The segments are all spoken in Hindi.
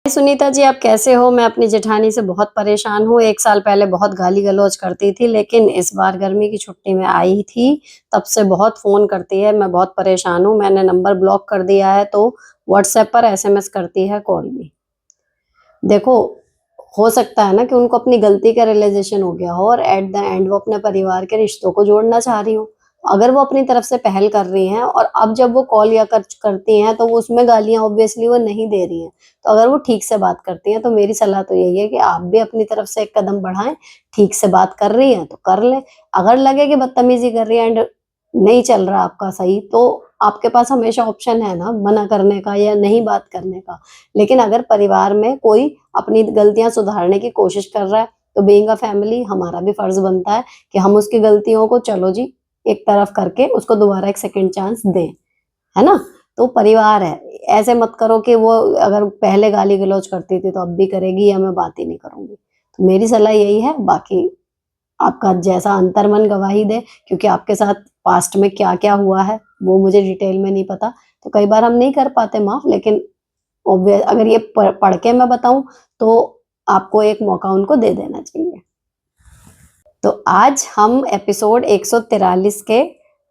सुनीता जी, आप कैसे हो? मैं अपनी जेठानी से बहुत परेशान हूँ। 1 साल पहले बहुत गाली-गलौज करती थी, लेकिन इस बार गर्मी की छुट्टी में आई थी, तब से बहुत फ़ोन करती है। मैं बहुत परेशान हूँ। मैंने नंबर ब्लॉक कर दिया है, तो व्हाट्सएप पर एसएमएस करती है, कॉल भी। देखो, हो सकता है ना कि उनको अपनी गलती का रियलाइज़ेशन हो गया हो और एट द एंड वो अपने परिवार के रिश्तों को जोड़ना चाह रही हों। अगर वो अपनी तरफ से पहल कर रही हैं और अब जब वो कॉल या करती हैं, तो वो उसमें गालियाँ ऑब्वियसली वो नहीं दे रही हैं। तो अगर वो ठीक से बात करती हैं, तो मेरी सलाह तो यही है कि आप भी अपनी तरफ से एक कदम बढ़ाएँ। ठीक से बात कर रही हैं, तो कर लें। अगर लगे कि बदतमीज़ी कर रही हैं एंड नहीं चल रहा आपका सही, तो आपके पास हमेशा ऑप्शन है ना मना करने का या नहीं बात करने का। लेकिन अगर परिवार में कोई अपनी गलतियाँ सुधारने की कोशिश कर रहा है, तो बीइंग अ फैमिली हमारा भी फर्ज़ बनता है कि हम उसकी गलतियों को चलो जी, एक तरफ करके उसको दोबारा एक सेकंड चांस दें, है ना? तो परिवार है, ऐसे मत करो कि वो अगर पहले गाली-गलौज करती थी, तो अब भी करेगी या मैं बात ही नहीं करूँगी। तो मेरी सलाह यही है, बाकी आपका जैसा अंतर्मन गवाही दे, क्योंकि आपके साथ पास्ट में क्या-क्या हुआ है, वो मुझे डिटेल में नहीं पता। तो कई बार हम नहीं कर पाते माफ़, लेकिन अगर ये पढ़ के मैं बताऊँ, तो आपको एक मौका उनको दे देना चाहिए। तो आज हम एपिसोड 143 के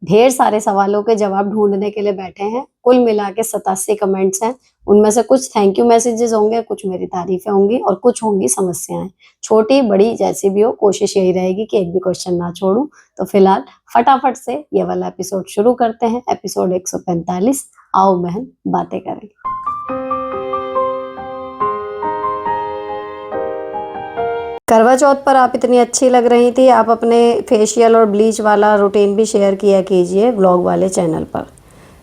ढेर सारे सवालों के जवाब ढूँढने के लिए बैठे हैं। कुल मिला के 87 कमेंट्स हैं। उनमें से कुछ थैंक यू मैसेजेस होंगे, कुछ मेरी तारीफ़ें होंगी और कुछ होंगी समस्याएँ। छोटी-बड़ी जैसी भी हो, कोशिश यही रहेगी कि एक भी क्वेश्चन ना छोड़ूँ। तो फिलहाल फटाफट से ये वाला एपिसोड शुरू करते हैं, एपिसोड 145। आओ बहन बातें करें। करवा चौथ पर आप इतनी अच्छी लग रही थी, आप अपने फेशियल और ब्लीच वाला रूटीन भी शेयर किया कीजिए व्लॉग वाले चैनल पर।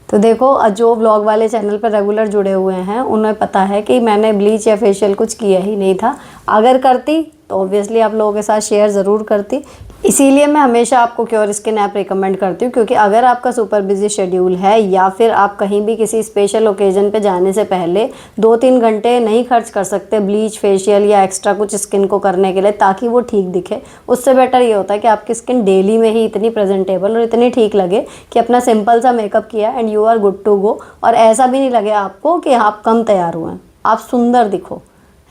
तो देखो, जो व्लॉग वाले चैनल पर रेगुलर जुड़े हुए हैं, उन्हें पता है कि मैंने ब्लीच या फेशियल कुछ किया ही नहीं था। अगर करती तो ऑब्वियसली आप लोगों के साथ शेयर ज़रूर करती। इसीलिए मैं हमेशा आपको क्योर स्किन ऐप रिकमेंड करती हूँ, क्योंकि अगर आपका सुपर बिजी शेड्यूल है या फिर आप कहीं भी किसी स्पेशल ओकेजन पे जाने से पहले 2-3 घंटे नहीं खर्च कर सकते ब्लीच, फेशियल या एक्स्ट्रा कुछ स्किन को करने के लिए ताकि वो ठीक दिखे, उससे बेटर ये होता है कि आपकी स्किन डेली में ही इतनी प्रेजेंटेबल और इतनी ठीक लगे कि अपना सिंपल सा मेकअप किया and you are good to go. और ऐसा भी नहीं लगे आपको कि आप कम तैयार हुए हैं, आप सुंदर दिखो,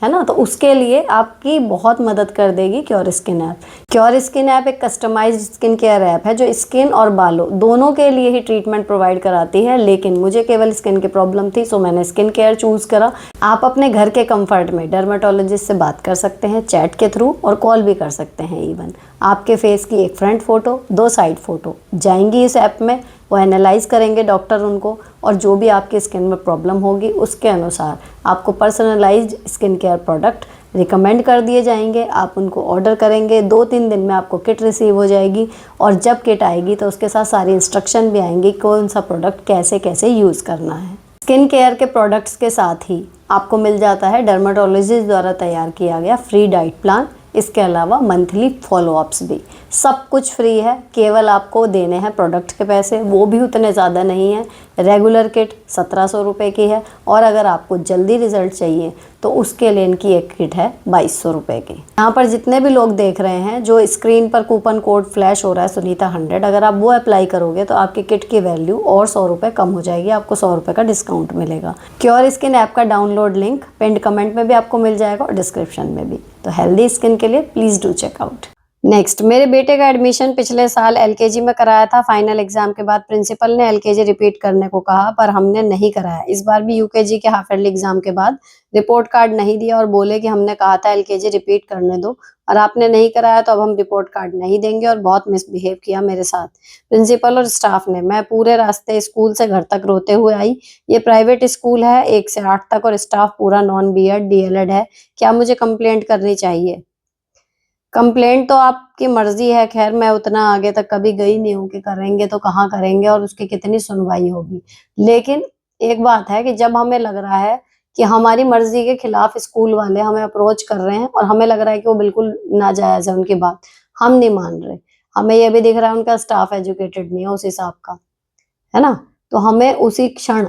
है ना? तो उसके लिए आपकी बहुत मदद कर देगी cure skin app. Cure skin app एक कस्टमाइज्ड स्किन केयर ऐप है जो स्किन और बालों दोनों के लिए ही ट्रीटमेंट प्रोवाइड कराती है, लेकिन मुझे केवल स्किन की प्रॉब्लम थी, सो मैंने स्किन केयर चूज़ करा। आप अपने घर के कंफर्ट में डर्मेटोलॉजिस्ट से बात कर सकते हैं चैट के थ्रू, और कॉल भी कर सकते हैं इवन। आपके फेस की एक फ्रंट फ़ोटो, 2 साइड फ़ोटो जाएंगी इस ऐप में, वो एनालाइज करेंगे डॉक्टर उनको, और जो भी आपकी स्किन में प्रॉब्लम होगी उसके अनुसार आपको personalised skin care product recommend कर दिए जाएंगे। आप उनको ऑर्डर करेंगे, 2-3 दिन में आपको किट रिसीव हो जाएगी, और जब किट आएगी तो उसके साथ सारी इंस्ट्रक्शन भी आएंगी कौन सा प्रोडक्ट कैसे कैसे यूज़ करना है। स्किन केयर के प्रोडक्ट्स के साथ ही आपको मिल जाता है डर्मेटोलॉजिस्ट द्वारा तैयार किया गया फ्री डाइट प्लान। इसके अलावा मंथली फॉलोअप्स भी, सब कुछ फ्री है। केवल आपको देने हैं प्रोडक्ट के पैसे, वो भी उतने ज़्यादा नहीं है। रेगुलर किट 1700 रुपये की है, और अगर आपको जल्दी रिजल्ट चाहिए तो उसके लिए इनकी एक किट है 2200 रुपये की। यहाँ पर जितने भी लोग देख रहे हैं, जो स्क्रीन पर कूपन कोड फ्लैश हो रहा है सुनीता 100, अगर आप वो अप्लाई करोगे तो आपकी किट की वैल्यू और 100 रुपये कम हो जाएगी, आपको 100 रुपये का डिस्काउंट मिलेगा। क्योर स्किन ऐप का डाउनलोड लिंक पिंड कमेंट में भी आपको मिल जाएगा और डिस्क्रिप्शन में भी। तो हेल्दी स्किन के लिए please do check out. Next, मेरे बेटे का एडमिशन पिछले साल एलकेजी में कराया था। फाइनल एग्जाम के बाद प्रिंसिपल ने एलकेजी रिपीट करने को कहा, पर हमने नहीं कराया। इस बार भी यूकेजी के हाफ ईयरली एग्जाम के बाद रिपोर्ट कार्ड नहीं दिया और बोले कि हमने कहा था एलकेजी रिपीट करने दो और आपने नहीं कराया, तो अब हम रिपोर्ट कार्ड नहीं देंगे, और बहुत मिसबिहेव किया मेरे साथ प्रिंसिपल और स्टाफ ने। मैं पूरे रास्ते स्कूल से घर तक रोते हुए आई। ये प्राइवेट स्कूल है 1 से 8 तक, और स्टाफ पूरा नॉन बीएड डीएलएड है। क्या मुझे कंप्लेंट करनी चाहिए? कंप्लेंट तो आपकी मर्जी है, खैर मैं उतना आगे तक कभी गई नहीं हूँ कि करेंगे तो कहाँ करेंगे और उसकी कितनी सुनवाई होगी। लेकिन एक बात है कि जब हमें लग रहा है कि हमारी मर्जी के खिलाफ स्कूल वाले हमें अप्रोच कर रहे हैं और हमें लग रहा है कि वो बिल्कुल नाजायज है उनकी बात, हम नहीं मान रहे। हमें ये भी दिख रहा है उनका स्टाफ एजुकेटेड नहीं है उस हिसाब का, है ना? तो हमें उसी क्षण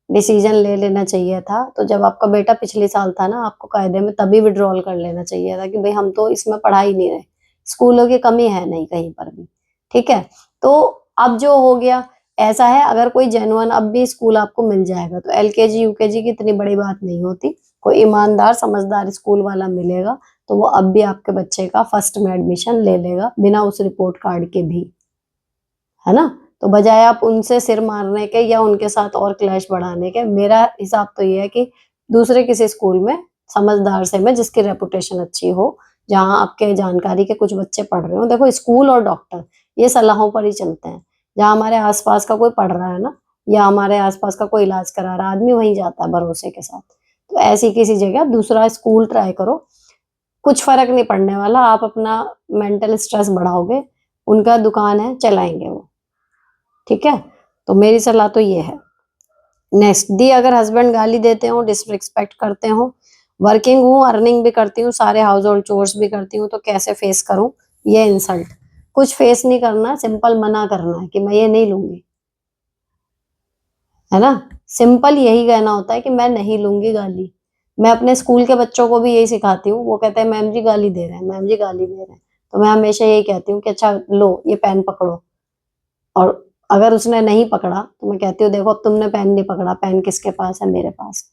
डिसीजन ले लेना चाहिए था। तो जब आपका बेटा पिछले साल था ना, आपको कायदे में तभी विड्रॉल कर लेना चाहिए था कि भाई हम तो इसमें पढ़ा ही नहीं रहे। स्कूलों की कमी है नहीं कहीं पर भी, ठीक है? तो अब जो हो गया ऐसा है, अगर कोई जेन्युइन अब भी स्कूल आपको मिल जाएगा, तो एलकेजी यूकेजी की इतनी बड़ी बात नहीं होती। कोई ईमानदार समझदार स्कूल वाला मिलेगा तो वो अब भी आपके बच्चे का फर्स्ट में एडमिशन ले लेगा बिना उस रिपोर्ट कार्ड के भी, है ना। तो बजाय आप उनसे सिर मारने के या उनके साथ और क्लैश बढ़ाने के, मेरा हिसाब तो ये है कि दूसरे किसी स्कूल में समझदार से में जिसकी रेपुटेशन अच्छी हो, जहाँ आपके जानकारी के कुछ बच्चे पढ़ रहे हो। देखो स्कूल और डॉक्टर ये सलाहों पर ही चलते हैं। जहाँ हमारे आसपास का कोई पढ़ रहा है ना, या हमारे आसपास का कोई इलाज करा रहा है, आदमी वहीं जाता है भरोसे के साथ। तो ऐसी किसी जगह दूसरा स्कूल ट्राई करो, कुछ फर्क नहीं पड़ने वाला। आप अपना मेंटल स्ट्रेस बढ़ाओगे, उनका दुकान है चलाएंगे वो, ठीक है। तो मेरी सलाह तो ये है। नेक्स्ट दी, अगर हस्बैंड गाली देते हो, डिसरिस्पेक्ट करते हो, वर्किंग हूँ, अर्निंग भी करती हूँ, सारे हाउस होल्ड चोर्स भी करती हूँ, तो कैसे फेस करूँ ये इंसल्ट। कुछ फेस नहीं करना है, सिंपल मना करना है कि मैं ये नहीं लूंगी, है ना। सिंपल यही कहना होता है कि मैं नहीं लूंगी गाली। मैं अपने स्कूल के बच्चों को भी यही सिखाती हूँ। वो कहते हैं मैम जी गाली दे रहे हैं, मैम जी गाली दे रहे हैं। तो मैं हमेशा यही कहती हूँ कि अच्छा लो ये पेन पकड़ो, और अगर उसने नहीं पकड़ा तो मैं कहती हूँ देखो अब तुमने पेन नहीं पकड़ा, पेन किसके पास है, मेरे पास।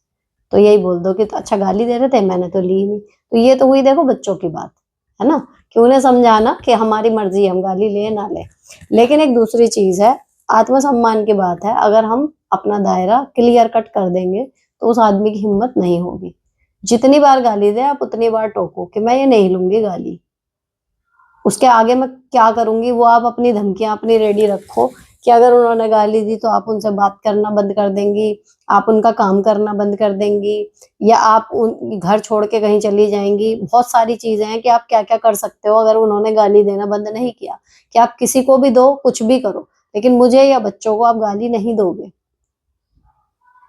तो यही बोल दो कि तो अच्छा गाली दे रहे थे, मैंने तो ली नहीं। तो ये तो हुई देखो बच्चों की बात, है ना, कि उन्हें समझाना कि हमारी मर्जी है, हम गाली ले ना ले। लेकिन एक दूसरी चीज है, आत्मसम्मान की बात है। अगर हम अपना दायरा क्लियर कट कर देंगे तो उस आदमी की हिम्मत नहीं होगी। जितनी बार गाली दे आप उतनी बार टोको कि मैं ये नहीं लूंगी गाली। उसके आगे मैं क्या करूंगी वो आप अपनी धमकियां अपनी रेडी रखो, कि अगर उन्होंने गाली दी तो आप उनसे बात करना बंद कर देंगी, आप उनका काम करना बंद कर देंगी, या आप उन घर छोड़ के कहीं चली जाएंगी। बहुत सारी चीजें हैं कि आप क्या क्या कर सकते हो अगर उन्होंने गाली देना बंद नहीं किया। कि आप किसी को भी दो, कुछ भी करो, लेकिन मुझे या बच्चों को आप गाली नहीं दोगे।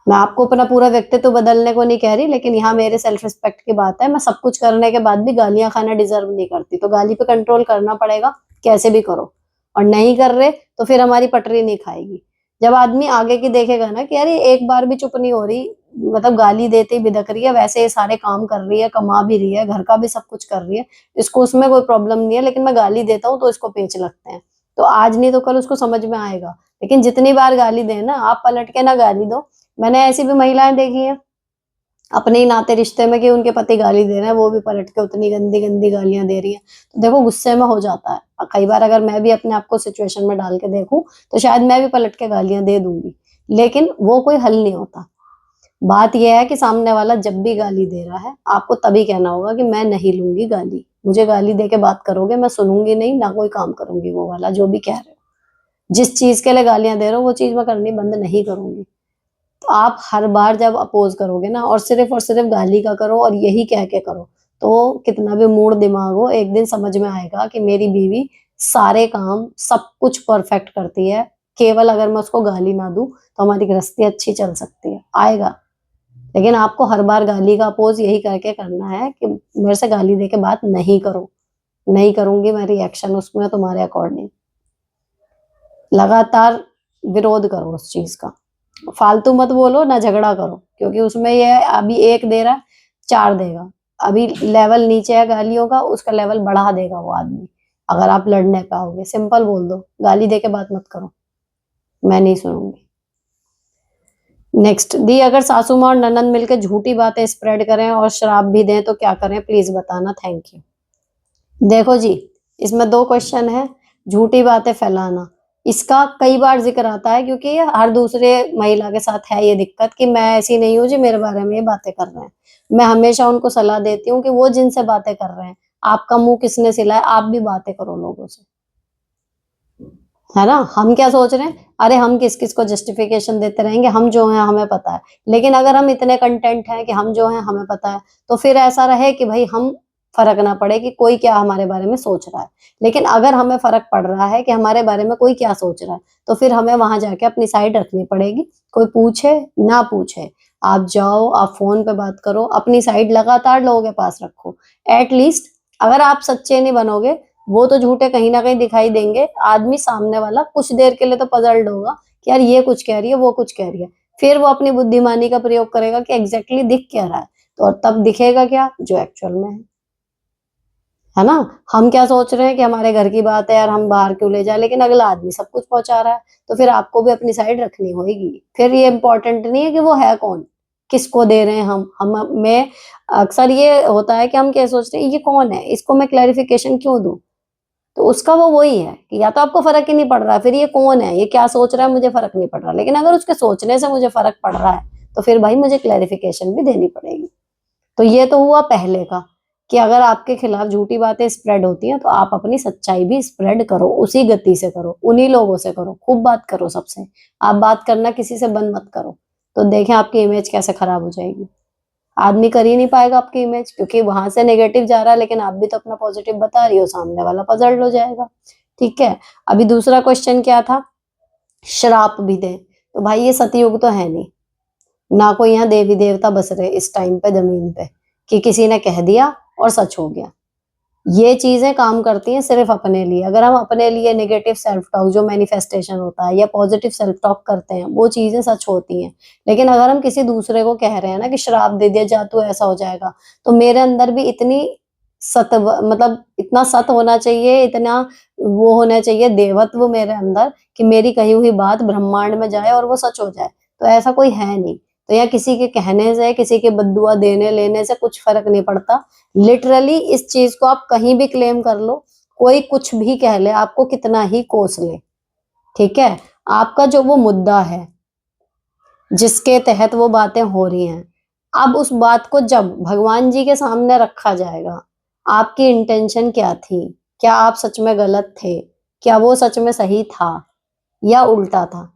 मैं आपको अपना पूरा व्यक्तित्व बदलने को नहीं कह रही, लेकिन यहाँ मेरे सेल्फ रिस्पेक्ट की बात है। मैं सब कुछ करने के बाद भी गालियां खाना डिजर्व नहीं करती, तो गाली पे कंट्रोल करना पड़ेगा, कैसे भी करो। और नहीं कर रहे तो फिर हमारी पटरी नहीं खाएगी। जब आदमी आगे की देखेगा ना कि अरे एक बार भी चुप नहीं हो रही, मतलब गाली देते ही बिदक रही है, वैसे ये सारे काम कर रही है, कमा भी रही है, घर का भी सब कुछ कर रही है, इसको उसमें कोई प्रॉब्लम नहीं है, लेकिन मैं गाली देता हूँ तो इसको पेच लगते हैं। तो आज नहीं तो कल उसको समझ में आएगा। लेकिन जितनी बार गाली दें ना, आप पलट के ना गाली दो। मैंने ऐसी भी महिलाएं देखी हैं अपने ही नाते रिश्ते में कि उनके पति गाली दे रहे हैं, वो भी पलट के उतनी गंदी गंदी गालियां दे रही हैं। तो देखो गुस्से में हो जाता है कई बार। अगर मैं भी अपने आप को सिचुएशन में डाल के देखूं तो शायद मैं भी पलट के गालियां दे दूंगी, लेकिन वो कोई हल नहीं होता। बात यह है कि सामने वाला जब भी गाली दे रहा है आपको तभी कहना होगा कि मैं नहीं लूंगी गाली। मुझे गाली दे के बात करोगे मैं सुनूंगी नहीं, ना कोई काम करूंगी वो वाला जो भी कह रहे हो। जिस चीज के लिए गालियां दे रहे हो वो चीज मैं करनी बंद नहीं करूंगी। तो आप हर बार जब अपोज करोगे ना और सिर्फ गाली का करो और यही कह के करो, तो कितना भी मूड दिमाग हो एक दिन समझ में आएगा कि मेरी बीवी सारे काम सब कुछ परफेक्ट करती है, केवल अगर मैं उसको गाली ना दूं तो हमारी गृहस्थी अच्छी चल सकती है, आएगा। लेकिन आपको हर बार गाली का अपोज यही करके करना है कि मेरे से गाली दे के बात नहीं करो, नहीं करूंगी मैं रिएक्शन उसमें तुम्हारे अकॉर्डिंग। लगातार विरोध करो उस चीज का, फालतू मत बोलो ना झगड़ा करो, क्योंकि उसमें ये है अभी एक दे रहा है चार देगा। अभी लेवल नीचे है गालियों का, उसका लेवल बढ़ा देगा वो आदमी अगर आप लड़ने पाओगे। सिंपल बोल दो, गाली दे के बात मत करो, मैं नहीं सुनूंगी। नेक्स्ट दी, अगर सासू माँ और ननद मिलकर झूठी बातें स्प्रेड करें और शराब भी दें तो क्या करें, प्लीज बताना, थैंक यू। देखो जी, इसमें दो क्वेश्चन है। झूठी बातें फैलाना, इसका कई बार जिक्र आता है, क्योंकि ये हर दूसरे महिला के साथ है ये दिक्कत कि मैं ऐसी नहीं हूँ जी मेरे बारे में ये बातें कर रहे हैं। मैं हमेशा उनको सलाह देती हूँ कि वो जिनसे बातें कर रहे हैं, आपका मुंह किसने सिलाया, आप भी बातें करो लोगों से, है ना। हम क्या सोच रहे हैं, अरे हम किस किस को जस्टिफिकेशन देते रहेंगे, हम जो है हमें पता है। लेकिन अगर हम इतने कंटेंट हैं कि हम जो है हमें पता है, तो फिर ऐसा रहे कि भाई हम फर्क ना पड़े कि कोई क्या हमारे बारे में सोच रहा है। लेकिन अगर हमें फर्क पड़ रहा है कि हमारे बारे में कोई क्या सोच रहा है, तो फिर हमें वहां जाके अपनी साइड रखनी पड़ेगी। कोई पूछे ना पूछे, आप जाओ, आप फोन पे बात करो, अपनी साइड लगातार लोगों के पास रखो। एटलीस्ट अगर आप सच्चे नहीं बनोगे, वो तो झूठे कहीं ना कहीं दिखाई देंगे। आदमी सामने वाला कुछ देर के लिए तो पजल्ड होगा कि यार ये कुछ कह रही है वो कुछ कह रही है, फिर वो अपनी बुद्धिमानी का प्रयोग करेगा कि एग्जैक्टली दिख क्या रहा है, तो तब दिखेगा क्या, जो एक्चुअल में है ना। हम क्या सोच रहे हैं कि हमारे घर की बात है यार, हम बाहर क्यों ले जाए, लेकिन अगला आदमी सब कुछ पहुंचा रहा है, तो फिर आपको भी अपनी साइड रखनी होगी। फिर ये इंपॉर्टेंट नहीं है कि वो है कौन, किसको दे रहे हैं हम मैं अक्सर ये होता है कि हम क्या सोचते हैं, ये कौन है, इसको मैं क्लैरिफिकेशन क्यों दूं। तो उसका वो वही है कि या तो आपको फर्क ही नहीं पड़ रहा है, फिर ये कौन है, ये क्या सोच रहा है, मुझे फर्क नहीं पड़ रहा। लेकिन अगर उसके सोचने से मुझे फर्क पड़ रहा है तो फिर भाई मुझे क्लैरिफिकेशन भी देनी पड़ेगी। तो ये तो हुआ पहले का कि अगर आपके खिलाफ झूठी बातें स्प्रेड होती हैं तो आप अपनी सच्चाई भी स्प्रेड करो, उसी गति से करो, उन्हीं लोगों से करो, खूब बात करो सबसे। आप बात करना किसी से बंद मत करो, तो देखें आपकी इमेज कैसे खराब हो जाएगी। आदमी कर ही नहीं पाएगा आपकी इमेज, क्योंकि वहां से नेगेटिव जा रहा है, लेकिन आप भी तो अपना पॉजिटिव बता रही हो, सामने वाला पजल्ड हो जाएगा। ठीक है। अभी दूसरा क्वेश्चन क्या था, श्राप भी दे। तो भाई ये सतयुग तो है नहीं, ना कोई यहाँ देवी देवता बस रहे इस टाइम पे जमीन पे कि किसी ने कह दिया और सच हो गया। ये चीजें काम करती हैं सिर्फ अपने लिए। अगर हम अपने लिए नेगेटिव सेल्फ टॉक जो मैनिफेस्टेशन होता है या पॉजिटिव सेल्फ टॉक करते हैं, वो चीजें सच होती हैं। लेकिन अगर हम किसी दूसरे को कह रहे हैं ना कि श्राप दे दिया, जा तू ऐसा हो जाएगा, तो मेरे अंदर भी इतनी मतलब इतना सत होना चाहिए, इतना वो होना चाहिए देवत्व मेरे अंदर कि मेरी कही हुई बात ब्रह्मांड में जाए और वो सच हो जाए। तो ऐसा कोई है नहीं। तो या किसी के कहने से, किसी के बद्दुआ देने लेने से कुछ फर्क नहीं पड़ता। लिटरली इस चीज को आप कहीं भी क्लेम कर लो, कोई कुछ भी कह ले, आपको कितना ही कोस ले, ठीक है, आपका जो वो मुद्दा है जिसके तहत वो बातें हो रही हैं, अब उस बात को जब भगवान जी के सामने रखा जाएगा, आपकी इंटेंशन क्या थी, क्या आप सच में गलत थे, क्या वो सच में सही था या उल्टा था,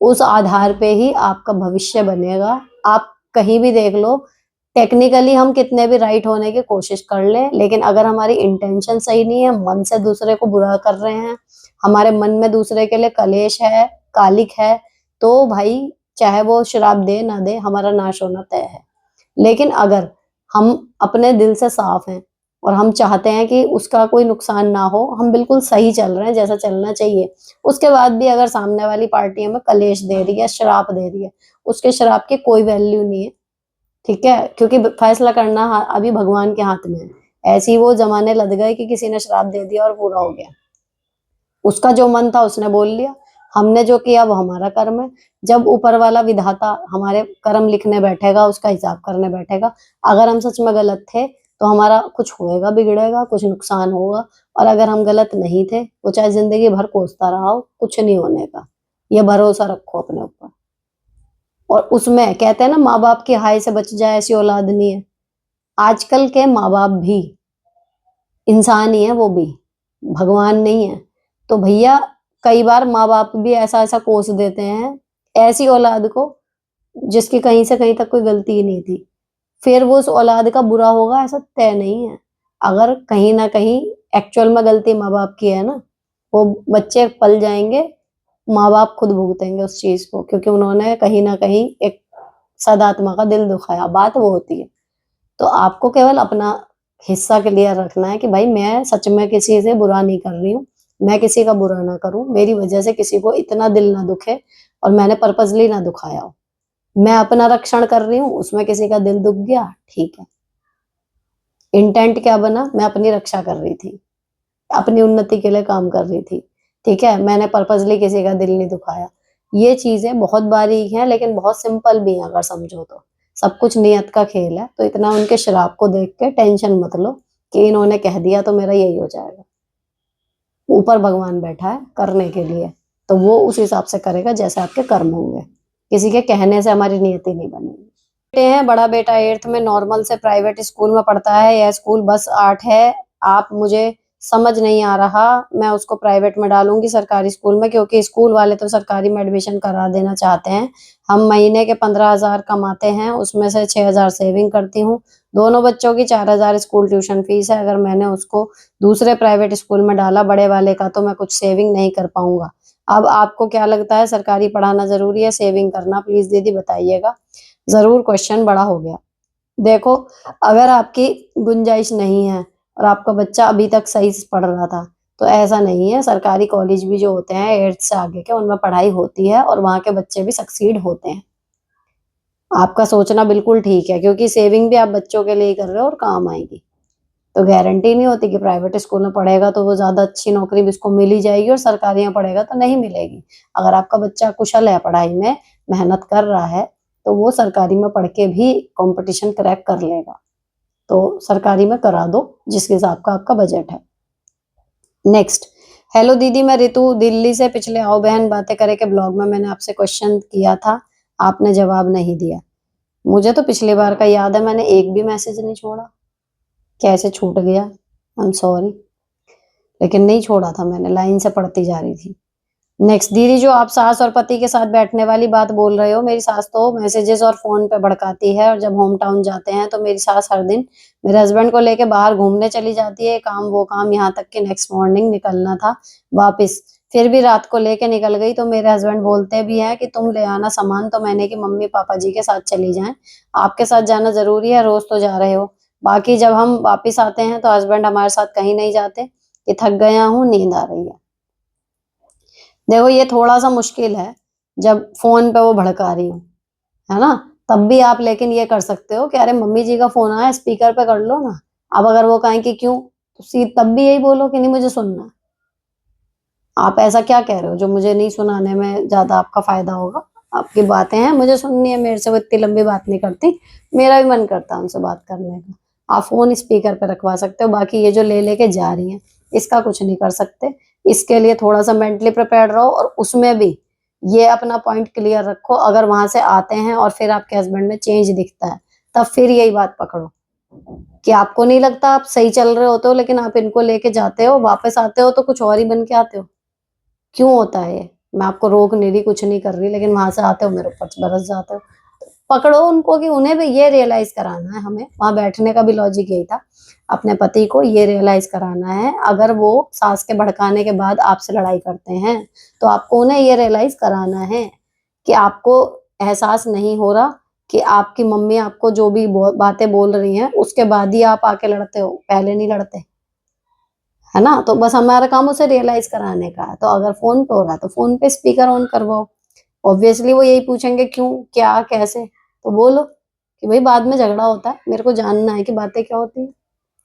उस आधार पे ही आपका भविष्य बनेगा। आप कहीं भी देख लो, टेक्निकली हम कितने भी राइट होने की कोशिश कर ले, लेकिन अगर हमारी इंटेंशन सही नहीं है, मन से दूसरे को बुरा कर रहे हैं, हमारे मन में दूसरे के लिए कलेश है, कालिक है, तो भाई चाहे वो श्राप दे ना दे, हमारा नाश होना तय है। लेकिन अगर हम अपने दिल से साफ हैं और हम चाहते हैं कि उसका कोई नुकसान ना हो, हम बिल्कुल सही चल रहे हैं जैसा चलना चाहिए, उसके बाद भी अगर सामने वाली पार्टी हमें कलेश दे रही है, श्राप दे रही है, उसके श्राप की कोई वैल्यू नहीं है। ठीक है, क्योंकि फैसला करना अभी भगवान के हाथ में है। ऐसे ही वो जमाने लग गए कि किसी ने श्राप दे दिया और पूरा हो गया, उसका जो मन था उसने बोल लिया, हमने जो किया वो हमारा कर्म है। जब ऊपर वाला विधाता हमारे कर्म लिखने बैठेगा, उसका हिसाब करने बैठेगा, अगर हम सच में गलत थे तो हमारा कुछ होएगा, बिगड़ेगा, कुछ नुकसान होगा। और अगर हम गलत नहीं थे, वो चाहे जिंदगी भर कोसता रहा हो, कुछ नहीं होने का। ये भरोसा रखो अपने ऊपर। और उसमें कहते हैं ना, माँ बाप की हाय से बच जाए ऐसी औलाद नहीं है। आजकल के माँ बाप भी इंसान ही है, वो भी भगवान नहीं है। तो भैया कई बार माँ बाप भी ऐसा ऐसा कोस देते हैं ऐसी औलाद को जिसकी कहीं से कहीं तक कोई गलती ही नहीं थी। फिर वो उस औलाद का बुरा होगा ऐसा तय नहीं है। अगर कहीं ना कहीं एक्चुअल में गलती माँ बाप की है ना, वो बच्चे पल जाएंगे, माँ बाप खुद भुगतेंगे उस चीज को, क्योंकि उन्होंने कहीं ना कहीं एक सदात्मा का दिल दुखाया। बात वो होती है। तो आपको केवल अपना हिस्सा क्लियर रखना है कि भाई मैं सच में किसी से बुरा नहीं कर रही हूँ, मैं किसी का बुरा ना करूं, मेरी वजह से किसी को इतना दिल ना दुखे, और मैंने पर्पजली ना दुखाया हो। मैं अपना रक्षण कर रही हूँ, उसमें किसी का दिल दुख गया, ठीक है। इंटेंट क्या बना, मैं अपनी रक्षा कर रही थी, अपनी उन्नति के लिए काम कर रही थी, ठीक है, मैंने पर्पजली किसी का दिल नहीं दुखाया। ये चीजें बहुत बारीक हैं, लेकिन बहुत सिंपल भी हैं अगर समझो तो। सब कुछ नियत का खेल है। तो इतना उनके शराब को देख के टेंशन मत लो कि इन्होंने कह दिया तो मेरा यही हो जाएगा। ऊपर भगवान बैठा है करने के लिए, तो वो उस हिसाब से करेगा जैसे आपके कर्म होंगे। किसी के कहने से हमारी नियति नहीं बनेगी। बेटे हैं, बड़ा बेटा 8th में नॉर्मल से प्राइवेट स्कूल में पढ़ता है, यह स्कूल बस 8 है। आप मुझे समझ नहीं आ रहा, मैं उसको प्राइवेट में डालूंगी सरकारी स्कूल में, क्योंकि स्कूल वाले तो सरकारी में एडमिशन करा देना चाहते हैं। हम महीने के 15,000 कमाते हैं, उसमें से 6,000 सेविंग करती हूँ। दोनों बच्चों की 4,000 स्कूल ट्यूशन फीस है। अगर मैंने उसको दूसरे प्राइवेट स्कूल में डाला बड़े वाले का, तो मैं कुछ सेविंग नहीं कर पाऊंगा। अब आपको क्या लगता है, सरकारी पढ़ाना जरूरी है सेविंग करना? प्लीज दीदी बताइएगा। जरूर, क्वेश्चन बड़ा हो गया। देखो, अगर आपकी गुंजाइश नहीं है और आपका बच्चा अभी तक सही से पढ़ रहा था, तो ऐसा नहीं है। सरकारी कॉलेज भी जो होते हैं 8th से आगे के, उनमें पढ़ाई होती है और वहां के बच्चे भी सक्सीड होते हैं। आपका सोचना बिल्कुल ठीक है, क्योंकि सेविंग भी आप बच्चों के लिए ही कर रहे हो और काम आएगी। तो गारंटी नहीं होती कि प्राइवेट स्कूल में पढ़ेगा तो वो ज्यादा अच्छी नौकरी भी उसको मिल ही जाएगी और सरकारी में पढ़ेगा तो नहीं मिलेगी। अगर आपका बच्चा कुशल है पढ़ाई में, मेहनत कर रहा है, तो वो सरकारी में पढ़ के भी कंपटीशन क्रैक कर लेगा। तो सरकारी में करा दो जिस हिसाब का आपका बजट है। नेक्स्ट, हेलो दीदी, मैं रितु दिल्ली से। पिछले आओ बहन बातें करे के ब्लॉग में मैंने आपसे क्वेश्चन किया था, आपने जवाब नहीं दिया। मुझे तो पिछली बार का याद है, मैंने एक भी मैसेज नहीं छोड़ा। कैसे छूट गया, आई एम सॉरी, लेकिन नहीं छोड़ा था मैंने, लाइन से पढ़ती जा रही थी। नेक्स्ट, दीदी जो आप सास और पति के साथ बैठने वाली बात बोल रहे हो, मेरी सास तो मैसेजेस और फोन पे भड़काती है, और जब होम टाउन जाते हैं तो मेरी सास हर दिन मेरे हस्बैंड को लेके बाहर घूमने चली जाती है, काम वो काम, यहाँ तक कि नेक्स्ट मॉर्निंग निकलना था वापस, फिर भी रात को लेके निकल गई। तो मेरे हस्बैंड बोलते भी हैं कि तुम ले आना सामान, तो मैंने कि मम्मी पापा जी के साथ चली जाएं, आपके साथ जाना जरूरी है, रोज तो जा रहे हो। बाकी जब हम वापिस आते हैं तो हस्बैंड हमारे साथ कहीं नहीं जाते कि थक गया हूँ, नींद आ रही है। देखो ये थोड़ा सा मुश्किल है जब फोन पे वो भड़का रही हो, है ना, तब भी आप लेकिन ये कर सकते हो कि अरे मम्मी जी का फोन आया, स्पीकर पे कर लो ना। अब अगर वो कहें कि क्यों, तो तब भी यही बोलो कि नहीं मुझे सुनना है। आप ऐसा क्या कह रहे हो जो मुझे नहीं सुनाने में ज्यादा आपका फायदा होगा। आपकी बातें हैं, मुझे सुननी है, मेरे से वो इतनी लंबी बात नहीं करती, मेरा भी मन करता है उनसे बात करने का। आप फोन स्पीकर पे रखवा सकते हो, बाकी ये जो ले लेके जा रही हैं इसका कुछ नहीं कर सकते। इसके लिए थोड़ा सा मेंटली प्रिपेयर्ड रहो, और उसमें भी ये अपना पॉइंट क्लियर रखो, अगर वहां से आते हैं और फिर आपके हस्बैंड में चेंज दिखता है, तब फिर यही बात पकड़ो कि आपको नहीं लगता आप सही चल रहे होते हो, लेकिन आप इनको लेके जाते हो, वापस आते हो तो कुछ और ही बन के आते हो। क्यों होता है ये, मैं आपको रोक नहीं रही, कुछ नहीं कर रही, लेकिन वहां से आते हो मेरे ऊपर बरस जाते हो। पकड़ो उनको कि उन्हें भी ये रियलाइज कराना है, हमें वहां बैठने का भी लॉजिक यही था, अपने पति को ये रियलाइज कराना है, अगर वो सास के भड़काने के बाद आपसे लड़ाई करते हैं तो आपको उन्हें ये रियलाइज कराना है कि आपको एहसास नहीं हो रहा कि आपकी मम्मी आपको जो भी बातें बोल रही हैं उसके बाद ही आप आके लड़ते हो, पहले नहीं लड़ते, है ना। तो बस हमारा काम उसे रियलाइज कराने का है। तो अगर फोन पे हो रहा है तो फोन पे स्पीकर ऑन करवाओ, ऑब्वियसली वो यही पूछेंगे क्यों, क्या, कैसे, तो बोलो कि भाई बाद में झगड़ा होता है, मेरे को जानना है कि बातें क्या होती है,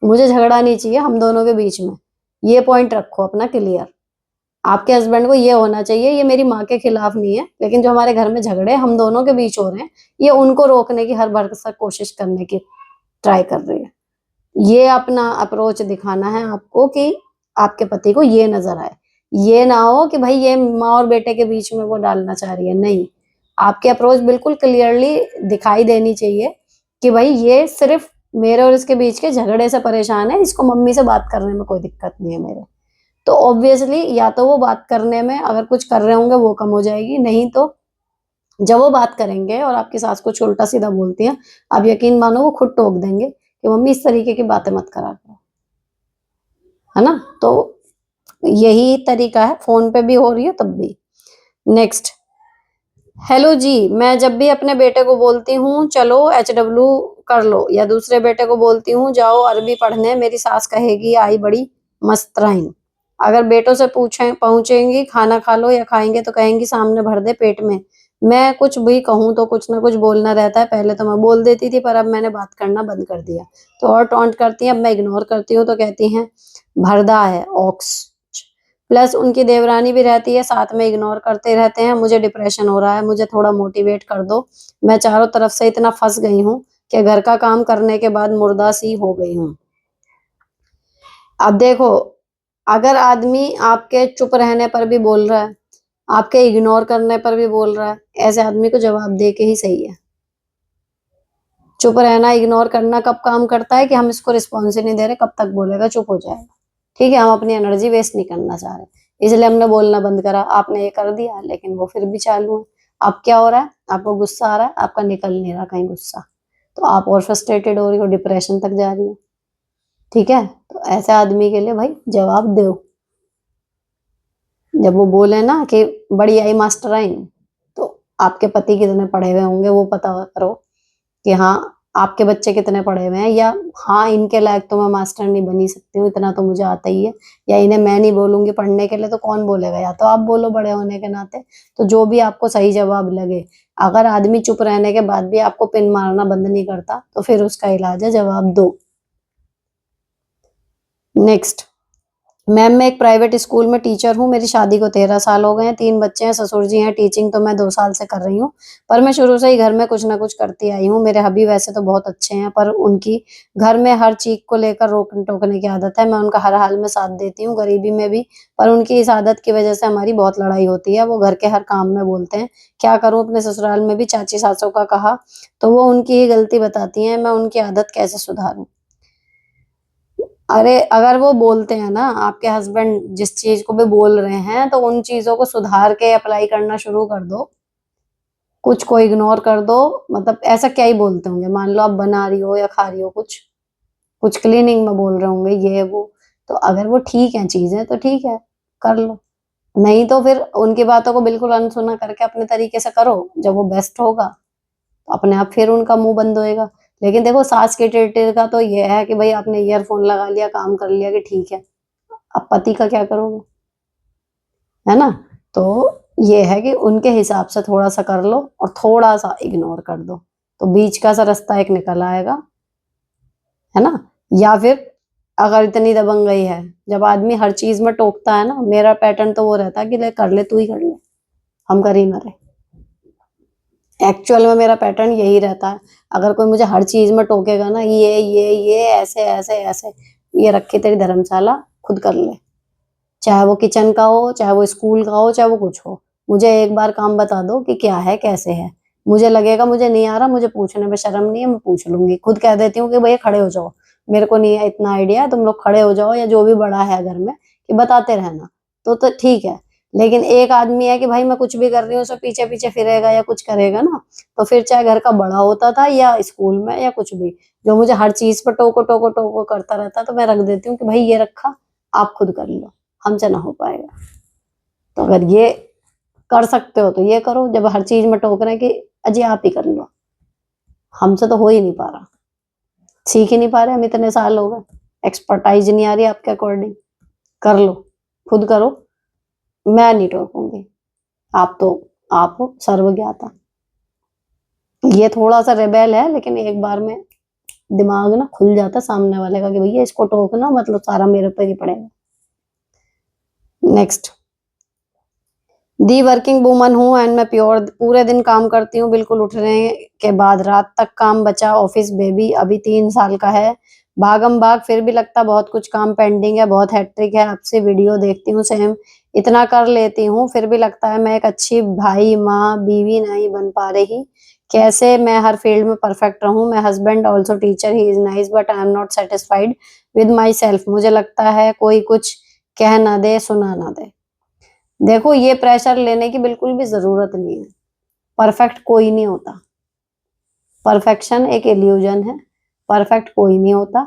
मुझे झगड़ा नहीं चाहिए हम दोनों के बीच में। ये पॉइंट रखो अपना क्लियर। आपके हस्बैंड को ये होना चाहिए ये मेरी माँ के खिलाफ नहीं है, लेकिन जो हमारे घर में झगड़े हम दोनों के बीच हो रहे हैं, ये उनको रोकने की हर भरसक कोशिश करने की ट्राई कर रही है। ये अपना अप्रोच दिखाना है आपको कि आपके पति को ये नजर आए, ये ना हो कि भाई ये माँ और बेटे के बीच में वो डालना चाह रही है, नहीं। आपकी अप्रोच बिल्कुल क्लियरली दिखाई देनी चाहिए कि भाई ये सिर्फ मेरे और इसके बीच के झगड़े से परेशान है, इसको मम्मी से बात करने में कोई दिक्कत नहीं है मेरे। तो ऑब्वियसली या तो वो बात करने में अगर कुछ कर रहे होंगे वो कम हो जाएगी, नहीं तो जब वो बात करेंगे और आपकी सास कुछ उल्टा सीधा बोलती है, आप यकीन मानो वो खुद टोक देंगे कि मम्मी इस तरीके की बातें मत करा करो, है ना। तो यही तरीका है, फोन पे भी हो रही है तब भी। नेक्स्ट, हेलो जी, मैं जब भी अपने बेटे को बोलती हूँ चलो HW कर लो, या दूसरे बेटे को बोलती हूँ जाओ अरबी पढ़ने, मेरी सास कहेगी आई बड़ी मस्तराइन। अगर बेटों से पूछे पहुंचेंगी खाना खा लो, या खाएंगे तो कहेंगी सामने भर दे पेट में। मैं कुछ भी कहूँ तो कुछ ना कुछ बोलना रहता है, पहले तो मैं बोल देती थी पर अब मैंने बात करना बंद कर दिया। तो और टॉन्ट करती हैं, अब मैं इग्नोर करती हूँ तो कहती हैं भरदा है ऑक्स। प्लस उनकी देवरानी भी रहती है साथ में, इग्नोर करते रहते हैं। मुझे डिप्रेशन हो रहा है, मुझे थोड़ा मोटिवेट कर दो, मैं चारों तरफ से इतना फंस गई हूँ कि घर का काम करने के बाद मुर्दा सी हो गई हूँ। अब देखो, अगर आदमी आपके चुप रहने पर भी बोल रहा है, आपके इग्नोर करने पर भी बोल रहा है, ऐसे आदमी को जवाब दे के ही सही है। चुप रहना इग्नोर करना कब काम करता है कि हम इसको रिस्पॉन्स ही नहीं दे रहे, कब तक बोलेगा, चुप हो जाएगा, ठीक है, हम अपनी एनर्जी वेस्ट नहीं करना चाह रहे, इसलिए हमने बोलना बंद करा। आपने ये कर दिया लेकिन वो फिर भी चालू है। अब क्या हो रहा है, आपको गुस्सा आ रहा है, आपका निकल नहीं रहा कहीं गुस्सा, तो आप और फ्रस्ट्रेटेड हो रही हो, डिप्रेशन तक जा रही हो, ठीक है। तो ऐसे आदमी के लिए भाई जवाब दो। जब वो बोले ना कि बड़ी आई मास्टर आई, तो आपके पति कितने पढ़े हुए होंगे वो पता करो कि हाँ आपके बच्चे कितने पढ़े हुए हैं, या हाँ इनके लायक तो मैं मास्टर नहीं बनी सकती हूँ, इतना तो मुझे आता ही है, या इन्हें मैं नहीं बोलूंगी पढ़ने के लिए तो कौन बोलेगा, या तो आप बोलो बड़े होने के नाते। तो जो भी आपको सही जवाब लगे, अगर आदमी चुप रहने के बाद भी आपको पिन मारना बंद नहीं करता तो फिर उसका इलाज है जवाब दो। नेक्स्ट, मैम मैं एक प्राइवेट स्कूल में टीचर हूँ, मेरी शादी को 13 साल हो गए हैं, 3 बच्चे हैं, ससुर जी हैं, टीचिंग तो मैं 2 साल से कर रही हूँ। पर मैं शुरू से ही घर में कुछ ना कुछ करती आई हूँ। मेरे हस्बैंड वैसे तो बहुत अच्छे हैं, पर उनकी घर में हर चीज़ को लेकर रोकने-टोकने की आदत है। मैं उनका हर हाल में साथ देती हूँ, गरीबी में भी, पर उनकी इस आदत की वजह से हमारी बहुत लड़ाई होती है। वो घर के हर काम में बोलते हैं। क्या करूँ, अपने ससुराल में भी चाची-सासों का कहा, तो वो उनकी ही गलती बताती हैं, मैं उनकी आदत कैसे सुधारूँ? अरे, अगर वो बोलते हैं ना, आपके हस्बैंड जिस चीज़ को भी बोल रहे हैं, तो उन चीज़ों को सुधार के अप्लाई करना शुरू कर दो। कुछ को इग्नोर कर दो, मतलब ऐसा क्या ही बोलते होंगे? मान लो आप बना रही हो या खा रही हो कुछ, कुछ क्लीनिंग में बोल रहे होंगे, ये वो। तो अगर वो ठीक हैं चीज़ें, तो ठीक है, कर लो। नहीं तो फिर उनकी बातों को बिल्कुल अनसुना करके अपने तरीके से करो, जब वो बेस्ट होगा, तो अपने आप फिर उनका मुँह बंद होएगा। लेकिन देखो, सास के टिड़-टिड़ का तो ये है कि भई आपने ईयरफ़ोन लगा लिया, काम कर लिया कि ठीक है। अब पति का क्या करोगे? है ना? तो ये है कि उनके हिसाब से थोड़ा-सा कर लो और थोड़ा-सा इग्नोर कर दो, तो बीच का सा रास्ता एक निकल आएगा, है ना? या फिर अगर इतनी दबंगई है, जब आदमी हर चीज़ में टोकता है ना, मेरा पैटर्न तो वो रहता है कि ले कर ले, तू ही कर ले, हम कर ही ना रहे। एक्चुअल में मेरा पैटर्न यही रहता है। अगर कोई मुझे हर चीज़ में टोकेगा ना, ये ऐसे, ऐसे, ऐसे, ये रखी तेरी धर्मशाला, खुद कर ले। चाहे वो किचन का हो, चाहे वो स्कूल का हो, चाहे वो कुछ हो। मुझे एक बार काम बता दो कि क्या है, कैसे है। मुझे लगेगा मुझे नहीं आ रहा, मुझे पूछने में शर्म नहीं है, मैं पूछ लूँगी। खुद कह देती हूँ कि भैया खड़े हो जाओ, मेरे को नहीं है इतना आइडिया, तुम लोग खड़े हो जाओ, या जो भी बड़ा है घर में, कि बताते रहना, तो ठीक है। लेकिन एक आदमी है कि भाई मैं कुछ भी कर रही हूँ, उसमें पीछे-पीछे फिरेगा या कुछ करेगा ना, तो फिर चाहे घर का बड़ा होता था या स्कूल में या कुछ भी, जो मुझे हर चीज़ पे टोको, टोको, टोको करता रहता है, तो मैं रख देती हूँ कि भई ये रखा, आप खुद कर लो, हमसे ना हो पाएगा। तो अगर ये कर सकते हो तो ये करो, जब हर चीज़ में टोक रहे हैं कि अजी आप ही कर लो, हमसे तो हो ही नहीं पा रहा, सीख ही नहीं पा रहे हम, इतने साल हो गए, एक्सपर्टाइज़ नहीं आ रही आपके अकॉर्डिंग, कर लो, खुद करो, मैं नहीं टोकूँगी, आप तो आप हो सर्वज्ञाता। ये थोड़ा-सा रेबेल है, लेकिन एक बार में दिमाग ना खुल जाता है सामने वाले का कि भैया इसको टोकना मतलब सारा मेरे ऊपर ही पड़ेगा। नेक्स्ट, दी वर्किंग वूमन हूँ एंड मैं प्योर पूरे दिन काम करती हूँ, बिल्कुल उठने के बाद रात तक काम बचा, ऑफिस बेबी अभी 3 साल का है, भागम-भाग, फिर भी लगता बहुत कुछ काम पेंडिंग है, बहुत हेक्टिक है, आपसे वीडियो देखती हूँ सेम, इतना कर लेती हूँ, फिर भी लगता है मैं एक अच्छी भाई, माँ, बीवी नहीं बन पा रही। कैसे मैं हर फील्ड में परफेक्ट रहूँ? My husband also teacher, he is nice but I am not satisfied with my self. मुझे लगता है कोई कुछ कह ना दे, सुना ना दे। देखो, ये प्रेशर लेने की बिल्कुल भी ज़रूरत नहीं है। परफेक्ट कोई नहीं होता। परफेक्शन एक इल्यूज़न है। परफेक्ट कोई नहीं होता।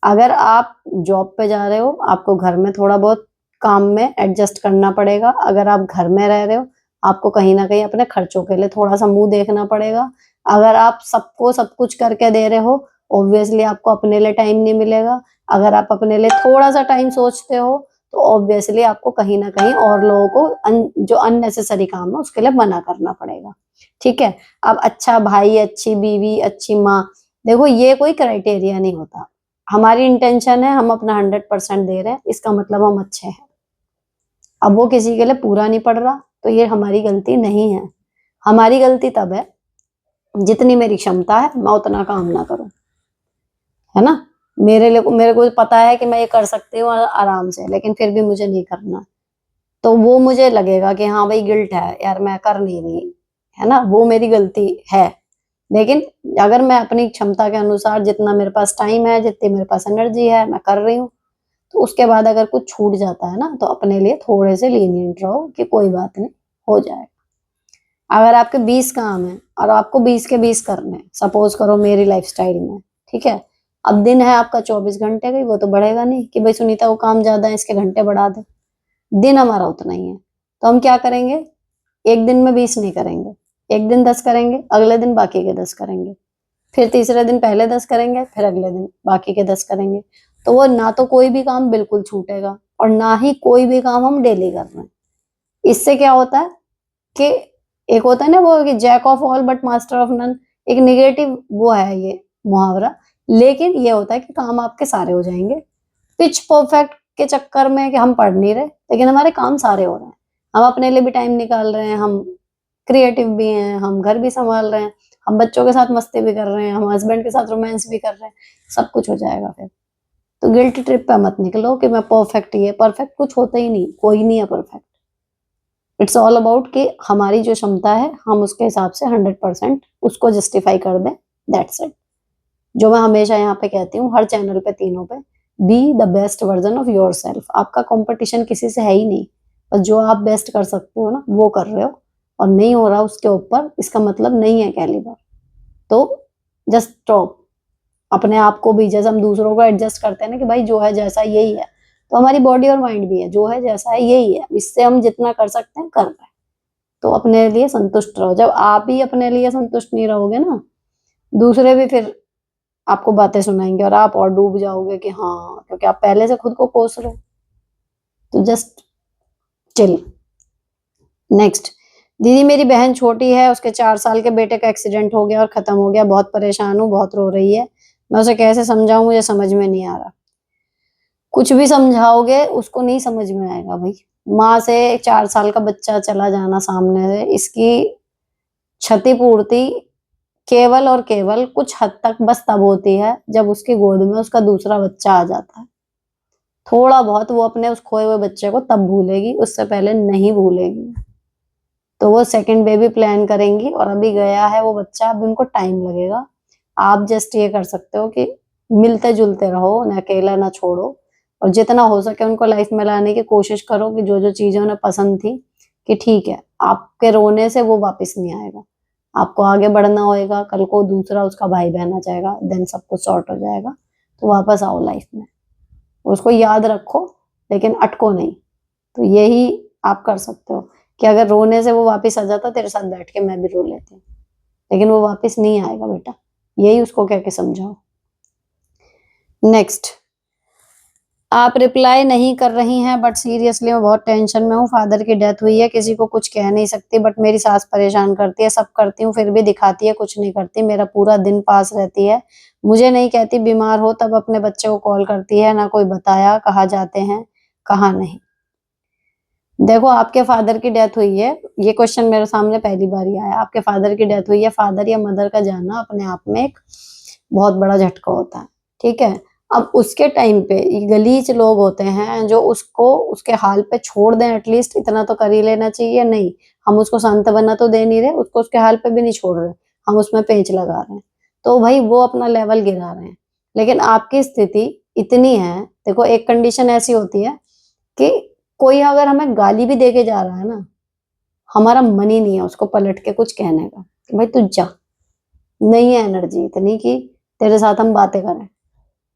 अगर आप जॉब पे जा रहे हो, आपको घर में थोड़ा बहुत काम में एडजस्ट करना पड़ेगा। अगर आप घर में रह रहे हो, आपको कहीं न कहीं अपने खर्चों के लिए थोड़ा-सा मुँह देखना पड़ेगा। अगर आप सबको सब कुछ करके दे रहे हो, ऑब्वियसली आपको अपने लिए टाइम नहीं मिलेगा। अगर आप अपने लिए थोड़ा-सा टाइम सोचते हो, तो ऑब्वियसली आपको कहीं न कहीं और लोगों को जो अननेसेसरी काम है, उसके लिए मना करना पड़ेगा। ठीक है? अब अच्छा भाई, अच्छी बीवी, अच्छी माँ, देखो ये कोई क्राइटेरिया नहीं होता। हमारी इंटेंशन है, हम अपना 100% दे रहे हैं, इसका मतलब हम अच्छे हैं। अब वो किसी के लिए पूरा नहीं पड़ रहा, तो ये हमारी गलती नहीं है। हमारी गलती तब है, जितनी मेरी क्षमता है, मैं उतना काम ना करूँ, है ना? मेरे को पता है कि मैं ये कर सकती हूँ आराम से, लेकिन फिर भी मुझे नहीं करना। तो वो मुझे लगेगा कि हाँ भाई गिल्ट है, यार मैं कर नहीं रही, है ना? वो मेरी गलती है। लेकिन अगर मैं अपनी क्षमता के अनुसार जितना मेरे पास टाइम है, जितनी मेरे पास एनर्जी है, मैं कर रही हूँ, तो उसके बाद अगर कुछ छूट जाता है ना, तो अपने लिए थोड़े से लीनिएंट रहो कि कोई बात नहीं, हो जाएगा। अगर आपके 20 काम हैं और आपको 20 के 20 करने हैं, सपोज़ करो मेरी लाइफ़स्टाइल में, ठीक है? अब दिन है आपका 24 घंटे का ही, वो तो बढ़ेगा नहीं कि भई सुनीता को काम ज़्यादा है, इसके घंटे बढ़ा दे। दिन हमारा उतना ही है। तो हम क्या करेंगे? एक दिन में 20 नहीं करेंगे। एक दिन 10 करेंगे, अगले दिन बाकी के 10 करेंगे। फिर तीसरे दिन पहले 10 करेंगे, फिर अगले दिन बाकी के 10 करेंगे। तो वो ना तो कोई भी काम बिल्कुल छूटेगा और ना ही कोई भी काम हम डेली कर रहे हैं। इससे क्या होता है कि एक होता है ना वो कि jack of all but master of none, एक नेगेटिव वो है ये मुहावरा। लेकिन ये होता है कि काम आपके सारे हो जाएँगे। पिच परफेक्ट के चक्कर में कि हम पढ़ नहीं रहे, लेकिन हमारे काम सारे हो रहे हैं, हम अपने लिए भी टाइम निकाल रहे हैं, हम क्रिएटिव भी हैं, हम घर भी संभाल रहे हैं, हम बच्चों के साथ मस्ती भी कर रहे हैं, हम हस्बैंड के साथ रोमांस भी कर रहे हैं, सब कुछ हो जाएगा फिर। तो गिल्ट ट्रिप पे मत निकलो कि मैं परफेक्ट ही है, परफेक्ट कुछ होता ही नहीं, कोई नहीं है परफेक्ट। इट्स ऑल अबाउट कि हमारी जो क्षमता है हम उसके हिसाब से 100% उसको जस्टिफाई कर दें, दैट्स इट। जो मैं हमेशा यहाँ पे कहती हूँ, हर चैनल पे, तीनों पे, be the best version of your self. आपका कंपटीशन किसी से है ही नहीं, बस जो आप बेस्ट कर सकते हो ना वो कर रहे हो, और नहीं हो रहा उसके ऊपर इसका मतलब नहीं है कैलिबर। तो जस्ट स्टॉप। अपने आप को भी, जैसे हम दूसरों को एडजस्ट करते हैं ना कि भाई जो है जैसा यही है, तो हमारी बॉडी और माइंड भी है, जो है जैसा है यही है, इससे हम जितना कर सकते हैं कर रहे हैं। तो अपने लिए संतुष्ट रहो। जब आप ही अपने लिए संतुष्ट नहीं रहोगे ना, दूसरे भी फिर आपको बातें सुनाएंगे और आप और डूब जाओगे कि हाँ, क्योंकि आप पहले से खुद को कोस रहे हो। तो जस्ट चिल। नेक्स्ट, दीदी मेरी बहन छोटी है, उसके 4 साल के बेटे का एक्सीडेंट हो गया और खत्म हो गया, बहुत परेशान हूँ, बहुत रो रही है, मैं उसे कैसे समझाऊं, मुझे समझ में नहीं आ रहा। कुछ भी समझाओगे उसको नहीं समझ में आएगा भाई। माँ से 4 साल का बच्चा चला जाना सामने से, इसकी क्षतिपूर्ति केवल और केवल कुछ हद तक बस तब होती है जब उसकी गोद में उसका दूसरा बच्चा आ जाता है। थोड़ा बहुत वो अपने उस खोए हुए बच्चे को तब भूलेगी, उससे पहले नहीं भूलेगी। तो वो सेकंड बेबी प्लान करेंगी, और अभी गया है वो बच्चा, अभी उनको टाइम लगेगा। आप जस्ट ये कर सकते हो कि मिलते जुलते रहो, उन्हें अकेला ना छोड़ो, और जितना हो सके उनको लाइफ में लाने की कोशिश करो कि जो जो चीजें उन्हें पसंद थी, कि ठीक है आपके रोने से वो वापस नहीं आएगा, आपको आगे बढ़ना होएगा, कल को दूसरा उसका भाई बहन आ जाएगा, देन सब कुछ सॉर्ट हो जाएगा। तो वापस आओ लाइफ में, उसको याद रखो लेकिन अटको नहीं। तो यही आप कर सकते हो कि अगर रोने से वो वापस आ जाता, तेरे साथ बैठ के मैं भी रो लेती, लेकिन वो वापस नहीं आएगा बेटा, यही उसको कह के समझाओ। नेक्स्ट, आप रिप्लाई नहीं कर रही हैं, बट सीरियसली मैं बहुत टेंशन में हूँ। फादर की डेथ हुई है, किसी को कुछ कह नहीं सकती, बट मेरी सास परेशान करती है, सब करती हूँ फिर भी दिखाती है, कुछ नहीं करती, मेरा पूरा दिन पास रहती है, मुझे नहीं कहती, बीमार हो तब अपने बच्चे को कॉल करती है, ना कोई बताया कहाँ जाते हैं कहाँ नहीं। देखो, आपके फादर की डेथ हुई है, ये क्वेश्चन मेरे सामने पहली बार ही आया। आपके फादर की डेथ हुई है, फादर या मदर का जाना अपने आप में एक बहुत बड़ा झटका होता है, ठीक है। अब उसके टाइम पे गलीच लोग होते हैं जो उसको उसके हाल पे छोड़ दें, एटलीस्ट इतना तो कर ही लेना चाहिए। नहीं, हम उसको सांत्वना तो दे नहीं रहे, उसको उसके हाल पे भी नहीं छोड़ रहे, हम उसमें पेंच लगा रहे हैं। तो भाई वो अपना लेवल गिरा रहे हैं, लेकिन आपकी स्थिति इतनी है। देखो, एक कंडीशन ऐसी होती है कि कोई अगर हमें गाली भी दे के जा रहा है ना, हमारा मन ही नहीं है उसको पलट के कुछ कहने का कि भाई तू जा, नहीं है एनर्जी इतनी कि तेरे साथ हम बातें करें,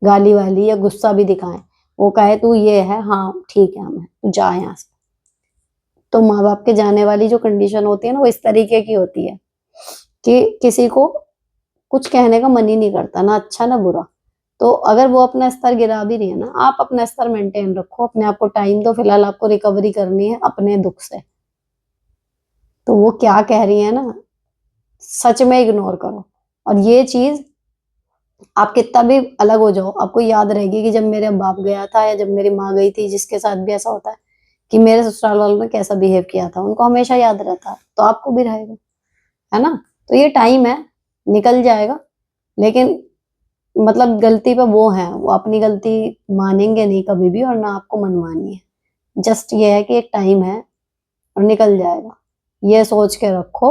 गाली वाली या गुस्सा भी दिखाएं। वो कहे तू ये है, हाँ ठीक है, हमें तू जा यहाँ से। तो माँ बाप के जाने वाली जो कंडीशन होती है ना, वो इस तरीके की होती है कि किसी को कुछ कहने का मन ही नहीं करता, ना अच्छा ना बुरा। तो अगर वो अपना स्तर गिरा भी रही है ना, आप अपना स्तर मेंटेन रखो, अपने आप को टाइम दो, फिलहाल आपको रिकवरी करनी है अपने दुख से। तो वो क्या कह रही है ना, सच में इग्नोर करो। और ये चीज आप कितना भी अलग हो जाओ, आपको याद रहेगी कि जब मेरे बाप गया था या जब मेरी माँ गई थी, जिसके साथ भी ऐसा होता है कि मेरे ससुराल वालों ने कैसा बिहेव किया था, उनको हमेशा याद रहता है, तो आपको भी रहेगा, है ना। तो ये टाइम है, निकल जाएगा। लेकिन मतलब गलती पे वो है, वो अपनी गलती मानेंगे नहीं कभी भी, और ना आपको मनवानी है। जस्ट ये है कि एक टाइम है और निकल जाएगा, ये सोच के रखो।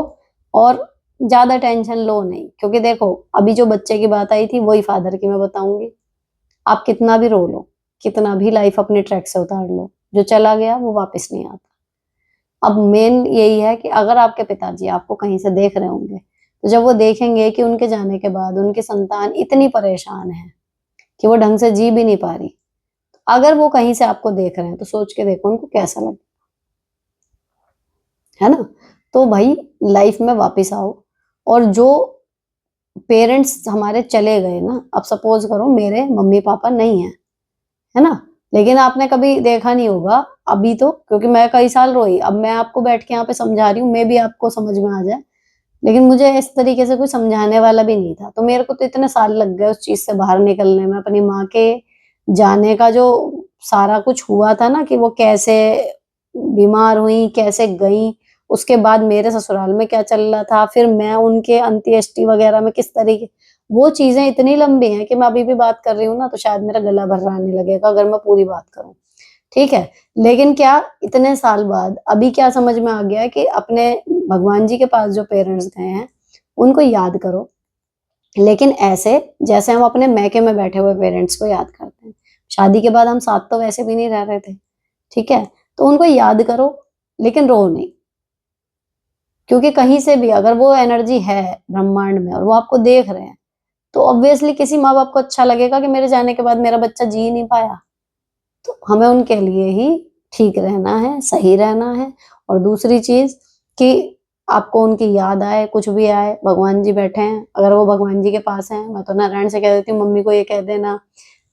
और ज्यादा टेंशन लो नहीं, क्योंकि देखो अभी जो बच्चे की बात आई थी वही फादर की मैं बताऊंगी। आप कितना भी रो लो, कितना भी लाइफ अपने ट्रैक से उतार लो, जो चला गया वो वापस नहीं आता। अब मेन यही है कि अगर आपके पिताजी आपको कहीं से देख रहे होंगे, तो जब वो देखेंगे कि उनके जाने के बाद उनकी संतान इतनी परेशान है कि वो ढंग से जी भी नहीं पा रही, अगर वो कहीं से आपको देख रहे हैं तो सोच के देखो उनको कैसा लगे, है ना। तो भाई लाइफ में वापस आओ। और जो पेरेंट्स हमारे चले गए ना, अब सपोज करो मेरे मम्मी पापा नहीं है, है ना, लेकिन आपने कभी देखा नहीं होगा अभी तो, क्योंकि मैं कई साल रोई, अब मैं आपको बैठ के यहाँ पे समझा रही हूँ, मैं भी आपको समझ में आ जाए, लेकिन मुझे इस तरीके से कोई समझाने वाला भी नहीं था। तो मेरे को तो इतने साल लग गए उस चीज से बाहर निकलने में, अपनी माँ के जाने का जो सारा कुछ हुआ था ना कि वो कैसे बीमार हुई, कैसे गईं, उसके बाद मेरे ससुराल में क्या चल रहा था, फिर मैं उनके अंत्येष्टि वगैरह में किस तरीके, वो चीज़ें इतनी लंबी हैं कि मैं अभी भी बात कर रही हूँ ना तो शायद मेरा गला भर्राने लगेगा अगर मैं पूरी बात करूँ, ठीक है? लेकिन क्या इतने साल बाद अभी क्या समझ में आ गया है कि अपने भगवान जी के पास जो पेरेंट्स गए हैं, उनको याद करो। लेकिन ऐसे जैसे हम अपने मैके में बैठे हुए पेरेंट्स को याद करते हैं। शादी के बाद हम साथ तो वैसे भी नहीं रह रहे थे, ठीक है? तो उनको याद करो लेकिन रो नहीं। क्योंकि कहीं से भी अगर वो एनर्जी है ब्रह्मांड में और वो आपको देख रहे हैं, तो ऑब्वियसली किसी माँ-बाप को अच्छा लगेगा कि मेरे जाने के बाद मेरा बच्चा जी नहीं पाया। तो हमें उनके लिए ही ठीक रहना है, सही रहना है। और दूसरी चीज़ कि आपको उनकी याद आए, कुछ भी आए, भगवान जी बैठे हैं, अगर वो भगवान जी के पास हैं, मैं तो नारायण से कह देती हूँ, मम्मी को ये कह देना,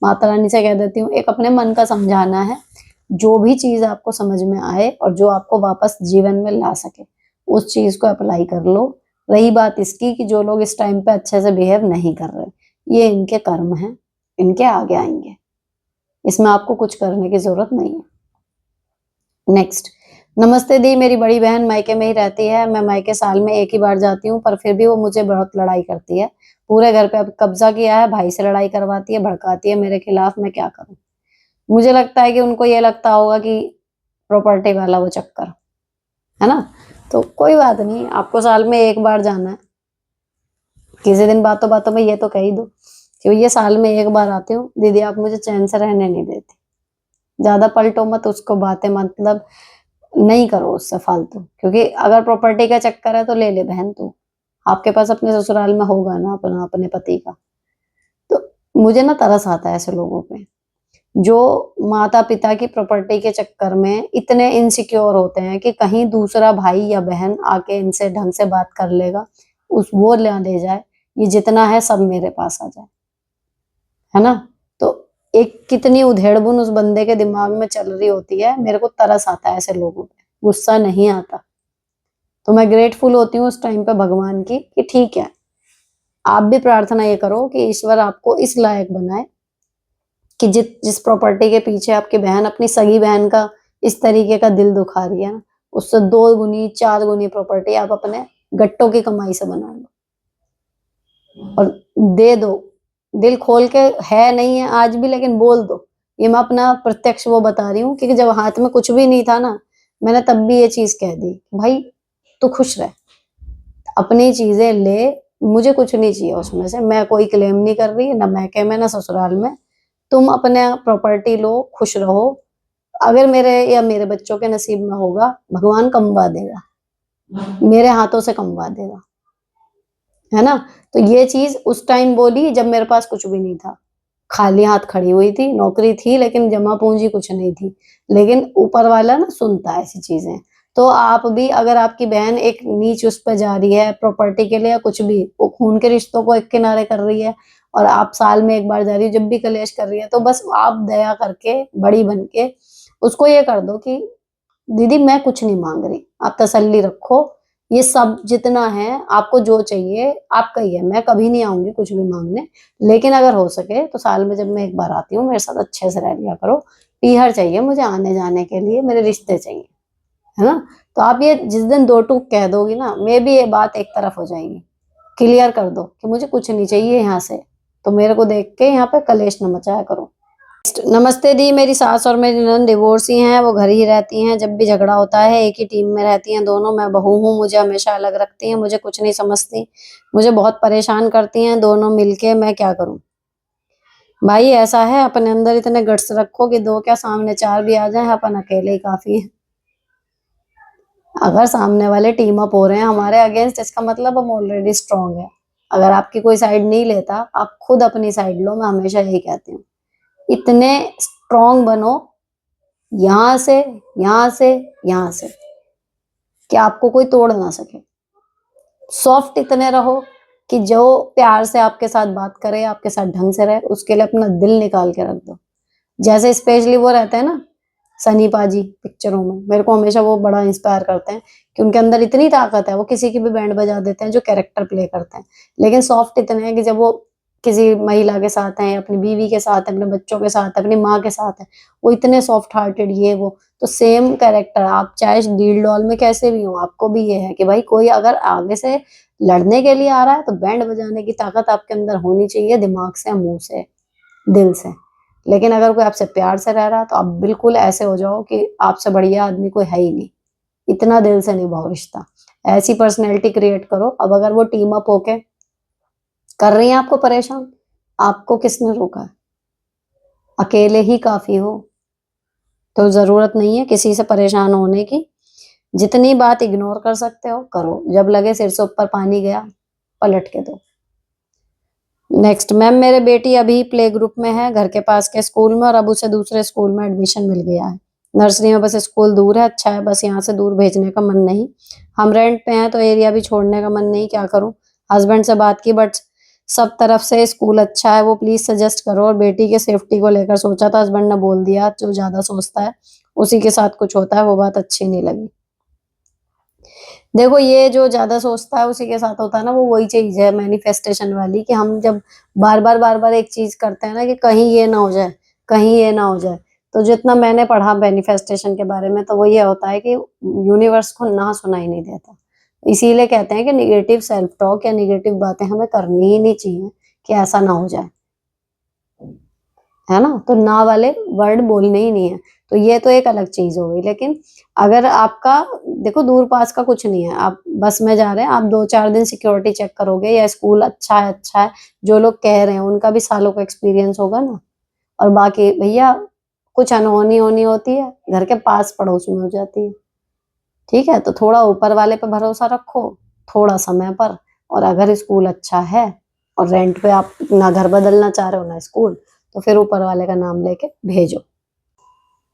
माता रानी से कह देती हूँ, एक अपने मन का समझाना है। जो भी चीज़ आपको समझ में आए और जो आपको वापस जीवन में ला सके, उस चीज़ को अप्लाई कर लो। रही बात इसकी कि जो लोग इस टाइम पे अच्छे से बिहेव नहीं कर रहे, ये इनके कर्म हैं, इनके आगे आएँगे। इसमें आपको कुछ करने की ज़रूरत नहीं है। नेक्स्ट, नमस्ते दी, मेरी बड़ी बहन मायके में ही रहती है। मैं मायके साल में 1 ही बार जाती हूँ, पर फिर भी वो मुझे बहुत लड़ाई करती है। पूरे घर पे अब कब्ज़ा किया है, भाई से लड़ाई करवाती है, भड़काती है मेरे खिलाफ, मैं क्या करूँ? मुझे लगता है कि उनको ये लगता होगा कि प्रॉपर्टी वाला वो चक्कर, है ना? तो कोई बात नहीं, आपको साल में 1 बार जाना है। किसी दिन बातों-बातों में ये तो कह ही दो कि भैया साल में 1 बार आती हूँ, दीदी आप मुझे चैन से रहने नहीं देती। ज़्यादा पलटो मत उसको बातें, मतलब नहीं करो उससे फालतू, क्योंकि अगर प्रॉपर्टी का चक्कर है तो ले ले बहन तू। आपके पास अपने ससुराल में होगा ना अपना अपने पति का। तो मुझे ना तरस आता है ऐसे लोगों पे, जो माता-पिता की प्रॉपर्टी के चक्कर में इतने इनसिक्योर होते हैं कि कहीं दूसरा भाई या बहन आके इनसे ढंग से बात कर लेगा, उस वो ना ले जाए, ये जितना है सब मेरे पास आ जाए। है ना? तो एक कितनी उधेड़-बुन उस बंदे के दिमाग में चल रही होती है, मेरे को तरस आता है ऐसे लोगों पे, गुस्सा नहीं आता। तो मैं ग्रेटफुल होती हूँ उस टाइम पे भगवान की कि ठीक है, आप भी प्रार्थना ये करो कि ईश्वर आपको इस लायक बनाए कि जिस प्रॉपर्टी के पीछे आपकी बहन अपनी सगी बहन का इस तरीके का दिल दुखा रही है ना, उससे 2 गुनी, 4 गुनी प्रॉपर्टी आप अपने गट्टों की कमाई से बना लो और दे दो। दिल खोल के है, नहीं है आज भी, लेकिन बोल दो। ये मैं अपना प्रत्यक्ष वो बता रही हूँ क्योंकि जब हाथ में कुछ भी नहीं था ना, मैंने तब भी ये चीज़ कह दी, भाई तू खुश रह, अपनी चीज़ें ले, मुझे कुछ नहीं चाहिए उसमें से, मैं कोई क्लेम नहीं कर रही, ना मैके में, ना ससुराल में। तुम अपने प्रॉपर्टी लो, खुश रहो। अगर मेरे या मेरे बच्चों के नसीब में होगा, भगवान कमवा देगा, मेरे हाथों से कमवा देगा। है ना? तो ये चीज़ उस टाइम बोली जब मेरे पास कुछ भी नहीं था। खाली हाथ खड़ी हुई थी, नौकरी थी लेकिन जमा पूँजी कुछ नहीं थी। लेकिन ऊपर वाला ना सुनता है ऐसी चीज़ें। तो आप भी, अगर आपकी बहन एक नीच उस पे जा रही है प्रॉपर्टी के लिए या कुछ भी, वो खून के रिश्तों को एक किनारे कर रही है और आप साल में 1 बार जा रही हो, जब भी कलेश कर रही है, तो बस आप दया करके, बड़ी बन के उसको ये कर दो कि दीदी मैं कुछ नहीं माँग रही, आप तसल्ली रखो, ये सब जितना है आपको जो चाहिए आपका ही है, मैं कभी नहीं आऊँगी कुछ भी माँगने, लेकिन अगर हो सके तो साल में जब मैं 1 बार आती हूँ मेरे साथ अच्छे से रह लिया करो, पीहर चाहिए मुझे आने-जाने के लिए, मेरे रिश्ते चाहिए, है ना? तो आप ये जिस दिन 2 टूक कह दोगी ना, मेबी ये बात एक तरफ हो जाएगी, क्लियर कर दो कि मुझे कुछ नहीं चाहिए यहाँ से, तो मेरे को देख के यहाँ पे कलेश ना मचाया करो। नमस्ते दी, मेरी सास और मेरी ननद डिवोर्सी हैं, वो घर ही रहती हैं, जब भी झगड़ा होता है एक ही टीम में रहती हैं दोनों, मैं बहू हूँ, मुझे हमेशा अलग रखती हैं, मुझे कुछ नहीं समझती, मुझे बहुत परेशान करती हैं दोनों मिलके, मैं क्या करूँ? भाई ऐसा है, अपने अंदर इतने गट्स रखो कि 2 क्या सामने 4 भी आ जाएँ, अपन अकेले ही काफ़ी हैं। अगर सामने वाले टीम अप हो रहे हैं हमारे अगेंस्ट, इसका मतलब हम ऑलरेडी स्ट्रॉन्ग हैं। अगर आपकी कोई साइड नहीं लेता, आप खुद अपनी साइड लो, मैं हमेशा यही कहती हूँ। इतने स्ट्रॉन्ग बनो, यहाँ से, यहाँ से, यहाँ से, कि आपको कोई तोड़ ना सके। सॉफ्ट इतने रहो कि जो प्यार से आपके साथ बात करे, आपके साथ ढंग से रहे, उसके लिए अपना दिल निकाल के रख दो। जैसे स्पेशली वो रहते हैं ना, सनी पाजी पिक्चरों में, मेरे को हमेशा वो बड़ा इंस्पायर करते हैं कि उनके अंदर इतनी ताकत है, वो किसी की भी बैंड बजा देते हैं जो कैरेक्टर प्ले करते हैं। लेकिन सॉफ्ट इतने हैं कि जब वो किसी महिला के साथ हैं, अपनी बीवी के साथ है, अपने बच्चों के साथ है, अपनी माँ के साथ है, वो इतने सॉफ्ट हार्टेड ये वो। तो सेम कैरेक्टर आप चाहे डील डॉल में कैसे भी हो, आपको भी ये है कि भाई कोई अगर आगे से लड़ने के लिए आ रहा है तो बैंड बजाने की ताकत आपके अंदर होनी चाहिए, दिमाग से, मुंह से, दिल से। लेकिन अगर कोई आपसे प्यार से रह रहा है तो आप बिल्कुल ऐसे हो जाओ कि आपसे बढ़िया आदमी कोई है ही नहीं, इतना दिल से निभाओ रिश्ता, ऐसी पर्सनैलिटी क्रिएट करो। अब अगर वो टीम अप होके कर रही है आपको परेशान, आपको किसने रोका है? अकेले ही काफी हो, तो जरूरत नहीं है किसी से परेशान होने की। जितनी बात इग्नोर कर सकते हो करो, जब लगे सिर से ऊपर पानी गया पलट के दो। नेक्स्ट, मैम मेरे बेटी अभी प्ले ग्रुप में है घर के पास के स्कूल में, और अब उसे दूसरे स्कूल में एडमिशन मिल गया है। नर्सरी में बस स्कूल दूर है, अच्छा है, बस यहाँ से दूर भेजने का मन नहीं। हम रेंट पे हैं तो एरिया भी छोड़ने का मन नहीं, क्या करूं? हस्बैंड से बात की बट सब तरफ से स्कूल अच्छा है, वो प्लीज सजेस्ट करो। और बेटी के सेफ्टी को लेकर सोचा था, हस्बैंड ने बोल दिया जो ज्यादा सोचता है उसी के साथ कुछ होता है, वो बात अच्छी नहीं लगी। देखो ये जो ज्यादा सोचता है उसी के साथ होता है ना, वो वही चीज है मैनिफेस्टेशन वाली, कि हम जब बार बार एक चीज करते हैं ना कि कहीं ये ना हो जाए, कहीं ये ना हो जाए। तो जितना मैंने पढ़ा मैनिफेस्टेशन के बारे में, तो वो ये होता है कि यूनिवर्स को ना सुनाई नहीं देता। इसीलिए कहते हैं कि निगेटिव सेल्फ टॉक या निगेटिव बातें हमें करनी ही नहीं चाहिए, कि ऐसा ना हो जाए, है ना। तो ना वाले वर्ड बोलने ही नहीं है। तो ये तो एक अलग चीज हो गई। लेकिन अगर आपका, देखो दूर पास का कुछ नहीं है, आप बस में जा रहे हैं, आप 2-4 दिन सिक्योरिटी चेक करोगे, या स्कूल अच्छा है, अच्छा है, जो लोग कह रहे हैं उनका भी सालों का एक्सपीरियंस होगा ना। और बाकी भैया कुछ अनहोनी होनी होती है घर के पास पड़ोस में हो जाती है, ठीक है। तो थोड़ा ऊपर वाले पे भरोसा रखो, थोड़ा समय पर। और अगर स्कूल अच्छा है और रेंट पे आप ना घर बदलना चाह रहे हो ना स्कूल, तो फिर ऊपर वाले का नाम लेके भेजो।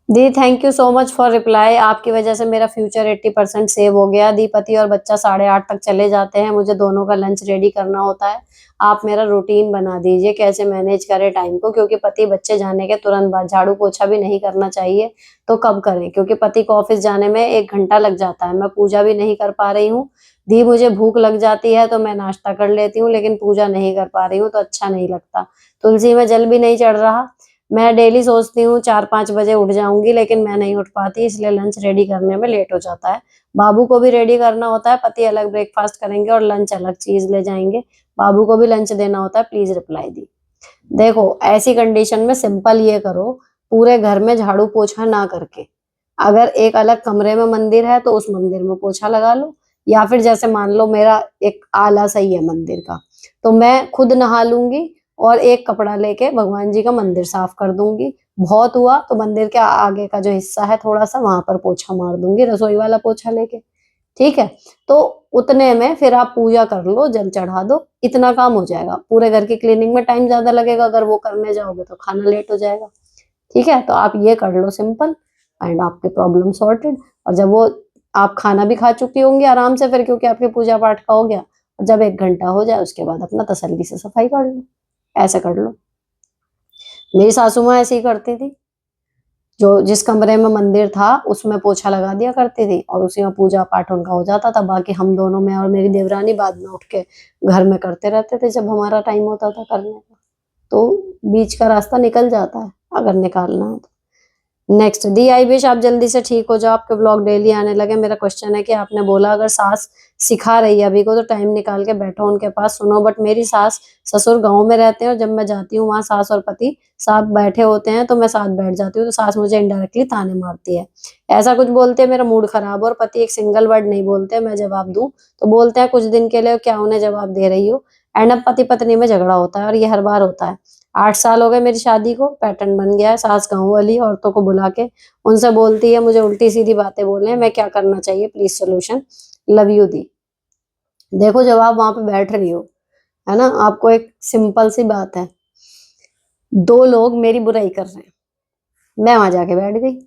दी thank you so much for reply. आपकी वजह से मेरा फ्यूचर 80% सेव हो गया। दी पति और बच्चा 8:30 तक चले जाते हैं, मुझे दोनों का लंच रेडी करना होता है। आप मेरा रूटीन बना दीजिए कैसे मैनेज करें टाइम को, क्योंकि पति बच्चे जाने के तुरंत बाद झाड़ू पोछा भी नहीं करना चाहिए। तो कब करें, क्योंकि पति को ऑफिस जाने में 1 घंटा लग जाता है। मैं पूजा भी नहीं कर पा रही हूँ। दी मुझे भूख लग जाती है तो मैं नाश्ता कर लेती हूँ, लेकिन पूजा नहीं कर पा रही हूँ तो अच्छा नहीं लगता। तुलसी में जल भी नहीं चढ़ रहा। मैं डेली सोचती हूँ 4-5 बजे उठ जाऊंगी, लेकिन मैं नहीं उठ पाती, इसलिए लंच रेडी करने में लेट हो जाता है। बाबू को भी रेडी करना होता है, पति अलग ब्रेकफास्ट करेंगे और लंच अलग चीज ले जाएंगे। बाबू को भी लंच देना होता है। प्लीज रिप्लाई दी। देखो ऐसी कंडीशन में सिंपल ये करो, पूरे घर में झाड़ू पोछा ना करके, अगर एक अलग कमरे में मंदिर है तो उस मंदिर में पोछा लगा लो। या फिर जैसे मान लो मेरा एक आला सही है मंदिर का, तो मैं खुद नहा लूंगी और एक कपड़ा लेके भगवान जी का मंदिर साफ कर दूंगी। बहुत हुआ तो मंदिर के आगे का जो हिस्सा है थोड़ा सा, वहां पर पोछा मार दूंगी रसोई वाला पोछा लेके, ठीक है। तो उतने में फिर आप पूजा कर लो, जल चढ़ा दो, इतना काम हो जाएगा। पूरे घर की क्लीनिंग में टाइम ज्यादा लगेगा, अगर वो करने जाओगे तो खाना लेट हो जाएगा, ठीक है। तो आप ये कर लो सिंपल, एंड आपके प्रॉब्लम सॉर्टेड। और जब वो आप खाना भी खा चुकी होंगी आराम से, फिर क्योंकि आपके पूजा पाठ का हो गया, और जब 1 घंटा हो जाए उसके बाद अपना तसल्ली से सफाई कर लो, ऐसे कर लो। मेरी सासू माँ ऐसे ही करती थी, जो जिस कमरे में मंदिर था उसमें पोछा लगा दिया करती थी और उसी में पूजा पाठ उनका हो जाता था। बाकी हम दोनों, मैं और मेरी देवरानी, बाद में उठ के घर में करते रहते थे जब हमारा टाइम होता था करने का। तो बीच का रास्ता निकल जाता है अगर निकालना है तो। नेक्स्ट, दी आई विश आप जल्दी से ठीक हो जाओ, आपके ब्लॉग डेली आने लगे। मेरा क्वेश्चन है कि आपने बोला अगर सास सिखा रही है अभी को तो टाइम निकाल के बैठो उनके पास सुनो, बट मेरी सास ससुर गांव में रहते हैं और जब मैं जाती हूँ वहां सास और पति साथ बैठे होते हैं तो मैं साथ बैठ जाती हूँ, तो सास मुझे इनडायरेक्टली ताने मारती है, ऐसा कुछ बोलते हैं, मेरा मूड खराब। और पति एक सिंगल वर्ड नहीं बोलते, मैं जवाब दूं तो बोलते हैं कुछ दिन के लिए क्या उन्हें जवाब दे रही हो। एंड अब पति पत्नी में झगड़ा होता है और ये हर बार होता है। 8 साल हो गए मेरी शादी को, पैटर्न बन गया है। सास गाँव वाली औरतों को बुला के उनसे बोलती है मुझे उल्टी सीधी बातें बोल रहे हैं, मैं क्या करना चाहिए, प्लीज सोल्यूशन। लव यू दी। देखो जब आप वहां पे बैठ रही हो, है ना, आपको एक सिंपल सी बात है, 2 लोग मेरी बुराई कर रहे हैं, मैं वहां जाके बैठ गई,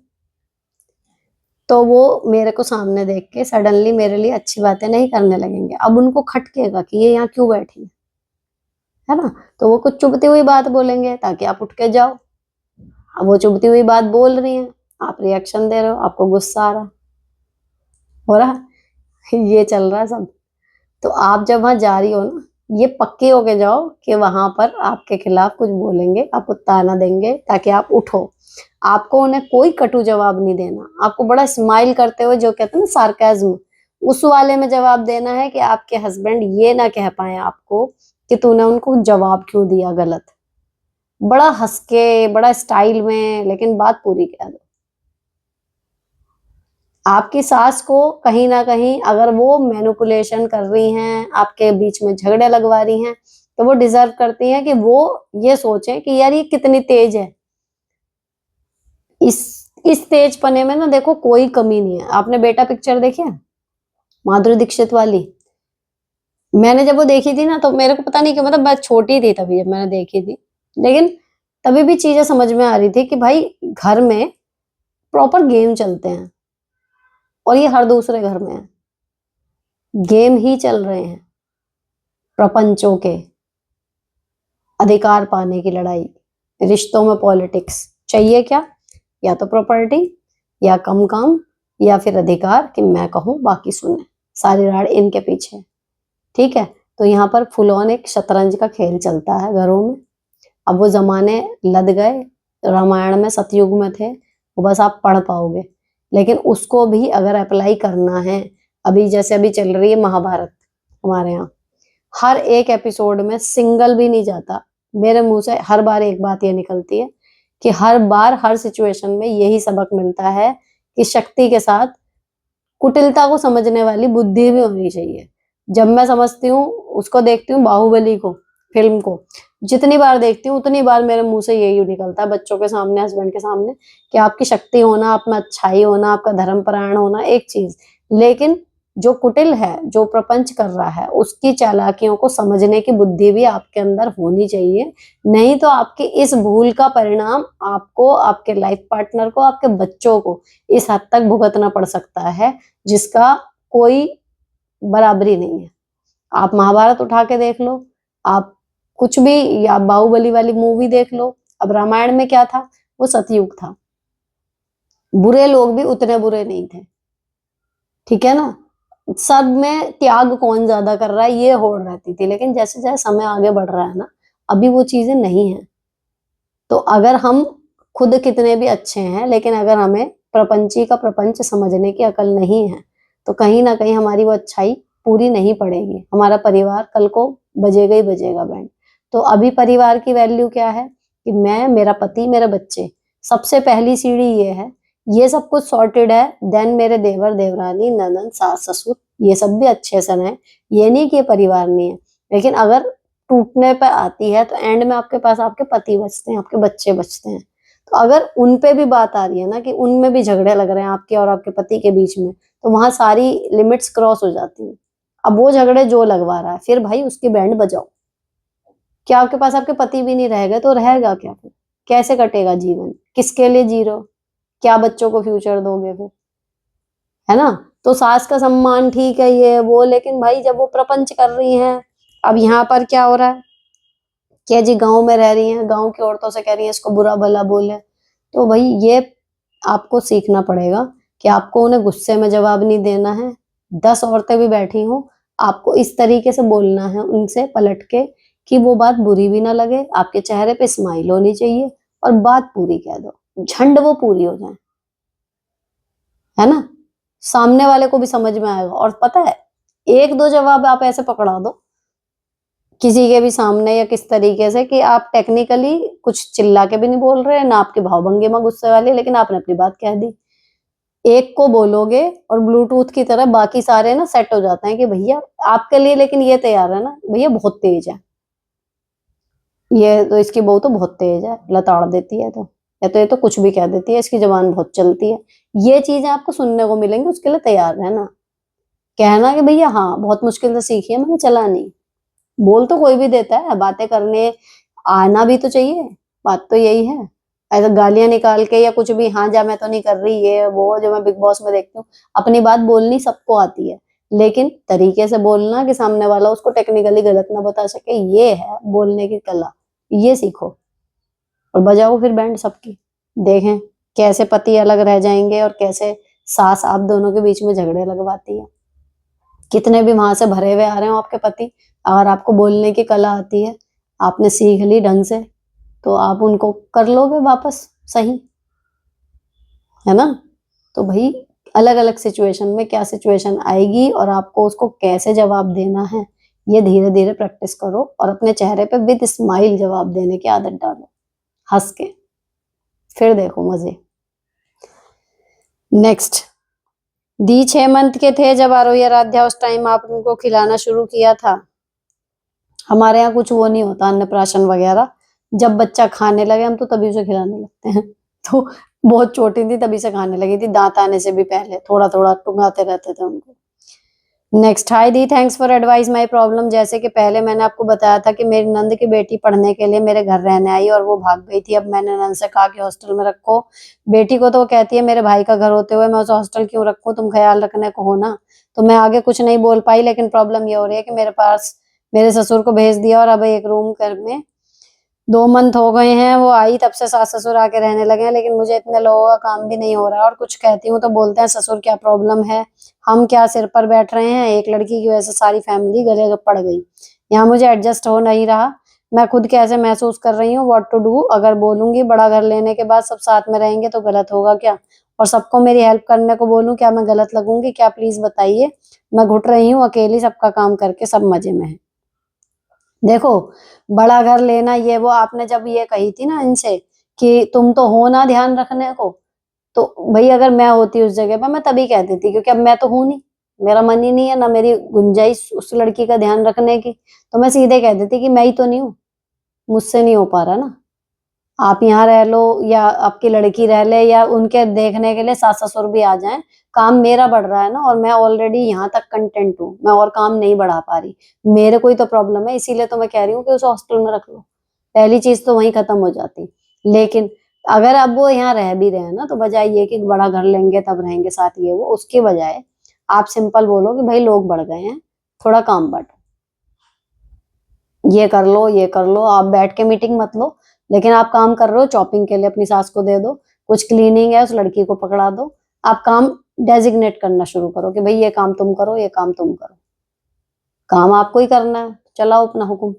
तो वो मेरे को सामने देख के सडनली मेरे लिए अच्छी बातें नहीं करने लगेंगे। अब उनको खटकेगा कि ये यहाँ क्यों बैठी है ना। तो वो कुछ चुभती हुई बात बोलेंगे ताकि आप उठ के जाओ। अब वो चुभती हुई बात बोल रही है, आप रिएक्शन दे रहे हो, आपको गुस्सा आ रहा, हो रहा, ये चल रहा है सब। तो आप जब वहां जा रही हो ना, ये पक्के होके जाओ कि वहां पर आपके खिलाफ कुछ बोलेंगे, आपको ताना देंगे ताकि आप उठो। आपको उन्हें कोई कटु जवाब नहीं देना, आपको बड़ा स्माइल करते हुए, जो कहते हैं ना सार्केज्म, उस वाले में जवाब देना है कि आपके हस्बैंड ये ना कह पाए आपको कि तूने उनको जवाब क्यों दिया गलत। बड़ा हंस के, बड़ा स्टाइल में, लेकिन बात पूरी कह दो। आपकी सास को कहीं ना कहीं अगर वो मैनिपुलेशन कर रही हैं, आपके बीच में झगड़े लगवा रही हैं, तो वो डिजर्व करती हैं कि वो ये सोचें कि यार ये कितनी तेज है। इस तेज पने में ना देखो कोई कमी नहीं है। आपने बेटा पिक्चर देखी है, माधुरी दीक्षित वाली? मैंने जब वो देखी थी ना, तो मेरे को पता नहीं क्यों, मतलब मैं छोटी थी तभी जब मैंने देखी थी, लेकिन तभी भी चीजें समझ में आ रही थी कि भाई घर में प्रॉपर गेम चलते हैं, और ये हर दूसरे घर में है, गेम ही चल रहे हैं, प्रपंचों के अधिकार पाने की लड़ाई, रिश्तों में पॉलिटिक्स। चाहिए क्या? या तो प्रॉपर्टी, या कम काम, या फिर अधिकार कि मैं कहूं बाकी सुने, सारी राड़ इनके पीछे। ठीक है, तो यहाँ पर फुल ऑन एक शतरंज का खेल चलता है घरों में। अब वो जमाने लद गए, रामायण में सतयुग में थे, वो बस आप पढ़ पाओगे, लेकिन उसको भी अगर अप्लाई करना है, अभी जैसे अभी चल रही है महाभारत हमारे यहाँ, हर एक एपिसोड में सिंगल भी नहीं जाता मेरे मुंह से, हर बार एक बात ये निकलती है कि हर बार हर सिचुएशन में यही सबक मिलता है कि शक्ति के साथ कुटिलता को समझने वाली बुद्धि भी होनी चाहिए। जब मैं समझती हूँ, उसको देखती हूँ बाहुबली को, फिल्म को, जितनी बार देखती हूँ उतनी बार मेरे मुंह से यही निकलता है बच्चों के सामने, हस्बैंड के सामने, कि आपकी शक्ति होना, आप में अच्छाई होना, आपका धर्म परायण होना एक चीज, लेकिन जो कुटिल है, जो प्रपंच कर रहा है, उसकी चालाकियों को समझने की बुद्धि भी आपके अंदर होनी चाहिए। नहीं तो आपकी इस भूल का परिणाम आपको, आपके लाइफ पार्टनर को, आपके बच्चों को इस हद तक भुगतना पड़ सकता है जिसका कोई बराबरी नहीं है। आप महाभारत उठा के देख लो, आप कुछ भी, या बाहुबली वाली मूवी देख लो। अब रामायण में क्या था? वो सतयुग था, बुरे लोग भी उतने बुरे नहीं थे, ठीक है ना? सब में त्याग कौन ज्यादा कर रहा है ये होड़ रहती थी, लेकिन जैसे जैसे समय आगे बढ़ रहा है ना, अभी वो चीजें नहीं है। तो अगर हम खुद कितने भी अच्छे हैं, लेकिन अगर हमें प्रपंची का प्रपंच समझने की अकल नहीं है, तो कहीं ना कहीं हमारी वो अच्छाई पूरी नहीं पड़ेगी, हमारा परिवार कल को बजेगा ही बजेगा बैंड। तो अभी परिवार की वैल्यू क्या है कि मैं, मेरा पति, मेरे बच्चे, सबसे पहली सीढ़ी ये है। ये सब कुछ सॉर्टेड है, देन मेरे देवर देवरानी, ननद, सास ससुर, ये सब भी अच्छे से हैं। ये नहीं कि ये परिवार नहीं है, लेकिन अगर टूटने पे आती है तो एंड में आपके पास आपके पति बचते हैं, आपके बच्चे बचते हैं। तो अगर उन पे भी बात आ रही है ना कि उनमें भी झगड़े लग रहे हैं आपके और आपके पति के बीच में, तो वहां सारी लिमिट्स क्रॉस हो जाती हैं। अब वो झगड़े जो लगवा रहा है, फिर भाई उसकी बैंड बजाओ। क्या आपके पास आपके पति भी नहीं रहेगा तो रहेगा क्या फिर? कैसे कटेगा जीवन? किसके लिए जी रहे हो? क्या बच्चों को फ्यूचर दोगे फिर? है ना? तो सास का सम्मान ठीक है ये वो, लेकिन भाई जब वो प्रपंच कर रही हैं, अब यहाँ पर क्या हो रहा है कि जी गांव में रह रही हैं, गांव की औरतों से कह रही हैं इसको बुरा भला बोले, तो भाई ये आपको सीखना पड़ेगा कि आपको उन्हें गुस्से में जवाब नहीं देना है। 10 औरतें भी बैठी हों, आपको इस तरीके से बोलना है उनसे पलट के कि वो बात बुरी भी ना लगे, आपके चेहरे पे स्माइल होनी चाहिए, और बात पूरी कह दो, झंड वो पूरी हो जाए, है ना? सामने वाले को भी समझ में आएगा। और पता है, एक दो जवाब आप ऐसे पकड़ा दो किसी के भी सामने, या किस तरीके से कि आप टेक्निकली कुछ चिल्ला के भी नहीं बोल रहे, ना आपके भाव भंगिमा गुस्से वाली, लेकिन आपने अपनी बात कह दी। एक को बोलोगे और ब्लूटूथ की तरह बाकी सारे ना सेट हो जाते हैं कि भैया आपके लिए, लेकिन ये तैयार है ना भैया बहुत तेज है, ये तो इसकी बहू तो बहुत तेज है, लताड़ देती है, तो या तो ये तो कुछ भी कह देती है, इसकी जबान बहुत चलती है। ये चीजें आपको सुनने को मिलेंगी, उसके लिए तैयार रहना। कहना कि भैया हाँ बहुत मुश्किल से सीखी है, मैंने चला नहीं। बोल तो कोई भी देता है, बातें करने आना भी तो चाहिए, बात तो यही है। ऐसा गालियां निकाल के या कुछ भी, हाँ जा मैं तो नहीं कर रही ये वो, जो मैं बिग बॉस में देखती हूँ, अपनी बात बोलनी सबको आती है, लेकिन तरीके से बोलना कि सामने वाला उसको टेक्निकली गलत ना बता सके, ये है बोलने की कला। ये सीखो और बजाओ फिर बैंड सबकी। देखें कैसे पति अलग रह जाएंगे और कैसे सास आप दोनों के बीच में झगड़े लगवाती है। कितने भी वहां से भरे हुए आ रहे हो आपके पति, अगर आपको बोलने की कला आती है, आपने सीख ली ढंग से, तो आप उनको कर लोगे वापस सही, है ना। तो भाई अलग अलग सिचुएशन में क्या सिचुएशन आएगी और आपको उसको कैसे जवाब देना है, ये धीरे धीरे प्रैक्टिस करो और अपने चेहरे पे विद स्माइल जवाब देने की आदत डालो, हंस के, फिर देखो मजे। नेक्स्ट, दी 6 मंथ के थे जब आरोही आराध्या, उस टाइम आप उनको खिलाना शुरू किया था। हमारे यहाँ कुछ वो नहीं होता अन्नप्राशन वगैरह, जब बच्चा खाने लगे हम तो तभी उसे खिलाने लगते हैं। तो बहुत छोटी थी तभी से खाने लगी थी, दांत आने से भी पहले थोड़ा थोड़ा टुंगाते रहते थे उनको। Next, hi the, thanks for advice my problem. जैसे कि पहले मैंने आपको बताया था कि मेरी नंद की बेटी पढ़ने के लिए मेरे घर रहने आई और वो भाग गई थी। अब मैंने नंद से कहा कि हॉस्टल में रखो बेटी को, तो वो कहती है मेरे भाई का घर होते हुए मैं उसे हॉस्टल क्यों रखूं, तुम ख्याल रखने को हो ना। तो मैं आगे कुछ नहीं बोल पाई, लेकिन प्रॉब्लम ये हो रही है कि मेरे पास मेरे ससुर को भेज दिया और अब एक रूम घर में 2 मंथ हो गए हैं, वो आई तब से सास ससुर आके रहने लगे हैं, लेकिन मुझे इतने लोगों का काम भी नहीं हो रहा है और कुछ कहती हूँ तो बोलते हैं ससुर क्या प्रॉब्लम है, हम क्या सिर पर बैठ रहे हैं, एक लड़की की वजह से सारी फैमिली गले पड़ गई, यहाँ मुझे एडजस्ट हो नहीं रहा, मैं खुद कैसे महसूस कर रही हूँ, व्हाट टू डू। अगर बोलूंगी बड़ा घर लेने के बाद सब साथ में रहेंगे तो गलत होगा क्या, और सबको मेरी हेल्प करने को बोलूं, क्या मैं गलत लगूंगी क्या, प्लीज बताइए, मैं घुट रही हूँ अकेली, सबका काम करके सब मजे में है। देखो, बड़ा घर लेना ये वो आपने जब ये कही थी ना इनसे कि तुम तो हो ना ध्यान रखने को, तो भाई अगर मैं होती उस जगह पर मैं तभी कहती थी, क्योंकि अब मैं तो हूं नहीं, मेरा मन ही नहीं है ना मेरी गुंजाइश उस लड़की का ध्यान रखने की, तो मैं सीधे कह देती कि मैं ही तो नहीं हूँ, मुझसे नहीं हो पा रहा ना, आप यहाँ रह लो या आपकी लड़की रह ले या उनके देखने के लिए सास ससुर भी आ जाएं, काम मेरा बढ़ रहा है ना, और मैं ऑलरेडी यहाँ तक कंटेंट हूँ, मैं और काम नहीं बढ़ा पा रही, मेरे को ही तो प्रॉब्लम है, इसीलिए तो मैं कह रही हूँ कि उसे हॉस्टल में रख लो, पहली चीज तो वहीं खत्म हो जाती। लेकिन अगर अब वो यहाँ रह भी रहे हैं ना, तो बजाय ये कि बड़ा घर लेंगे तब रहेंगे साथ ये वो, उसके बजाय आप सिंपल बोलो कि भाई लोग बढ़ गए हैं, थोड़ा काम बढ़, ये कर लो ये कर लो, आप बैठ के मीटिंग मत लो, लेकिन आप काम कर रहे हो चॉपिंग के लिए अपनी सास को दे दो, कुछ क्लीनिंग है उस लड़की को पकड़ा दो, आप काम डेजिग्नेट करना शुरू करो कि भाई ये काम तुम करो ये काम तुम करो, काम आपको ही करना है, चलाओ अपना हुक्म,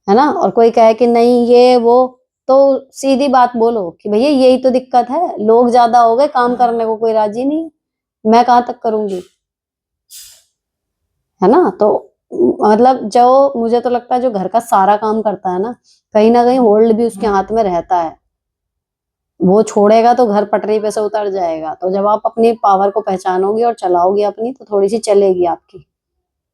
है ना। और कोई कहे कि नहीं ये वो, तो सीधी बात बोलो कि भैया यही तो दिक्कत है, लोग ज्यादा हो गए काम करने को कोई राजी नहीं, मैं कहाँ तक करूंगी, है ना। तो मतलब जो मुझे तो लगता है जो घर का सारा काम करता है ना कहीं होल्ड भी उसके हाथ में रहता है, वो छोड़ेगा तो घर पटरी पे से उतर जाएगा, तो जब आप अपनी पावर को पहचानोगी और चलाओगी अपनी, तो थोड़ी सी चलेगी आपकी,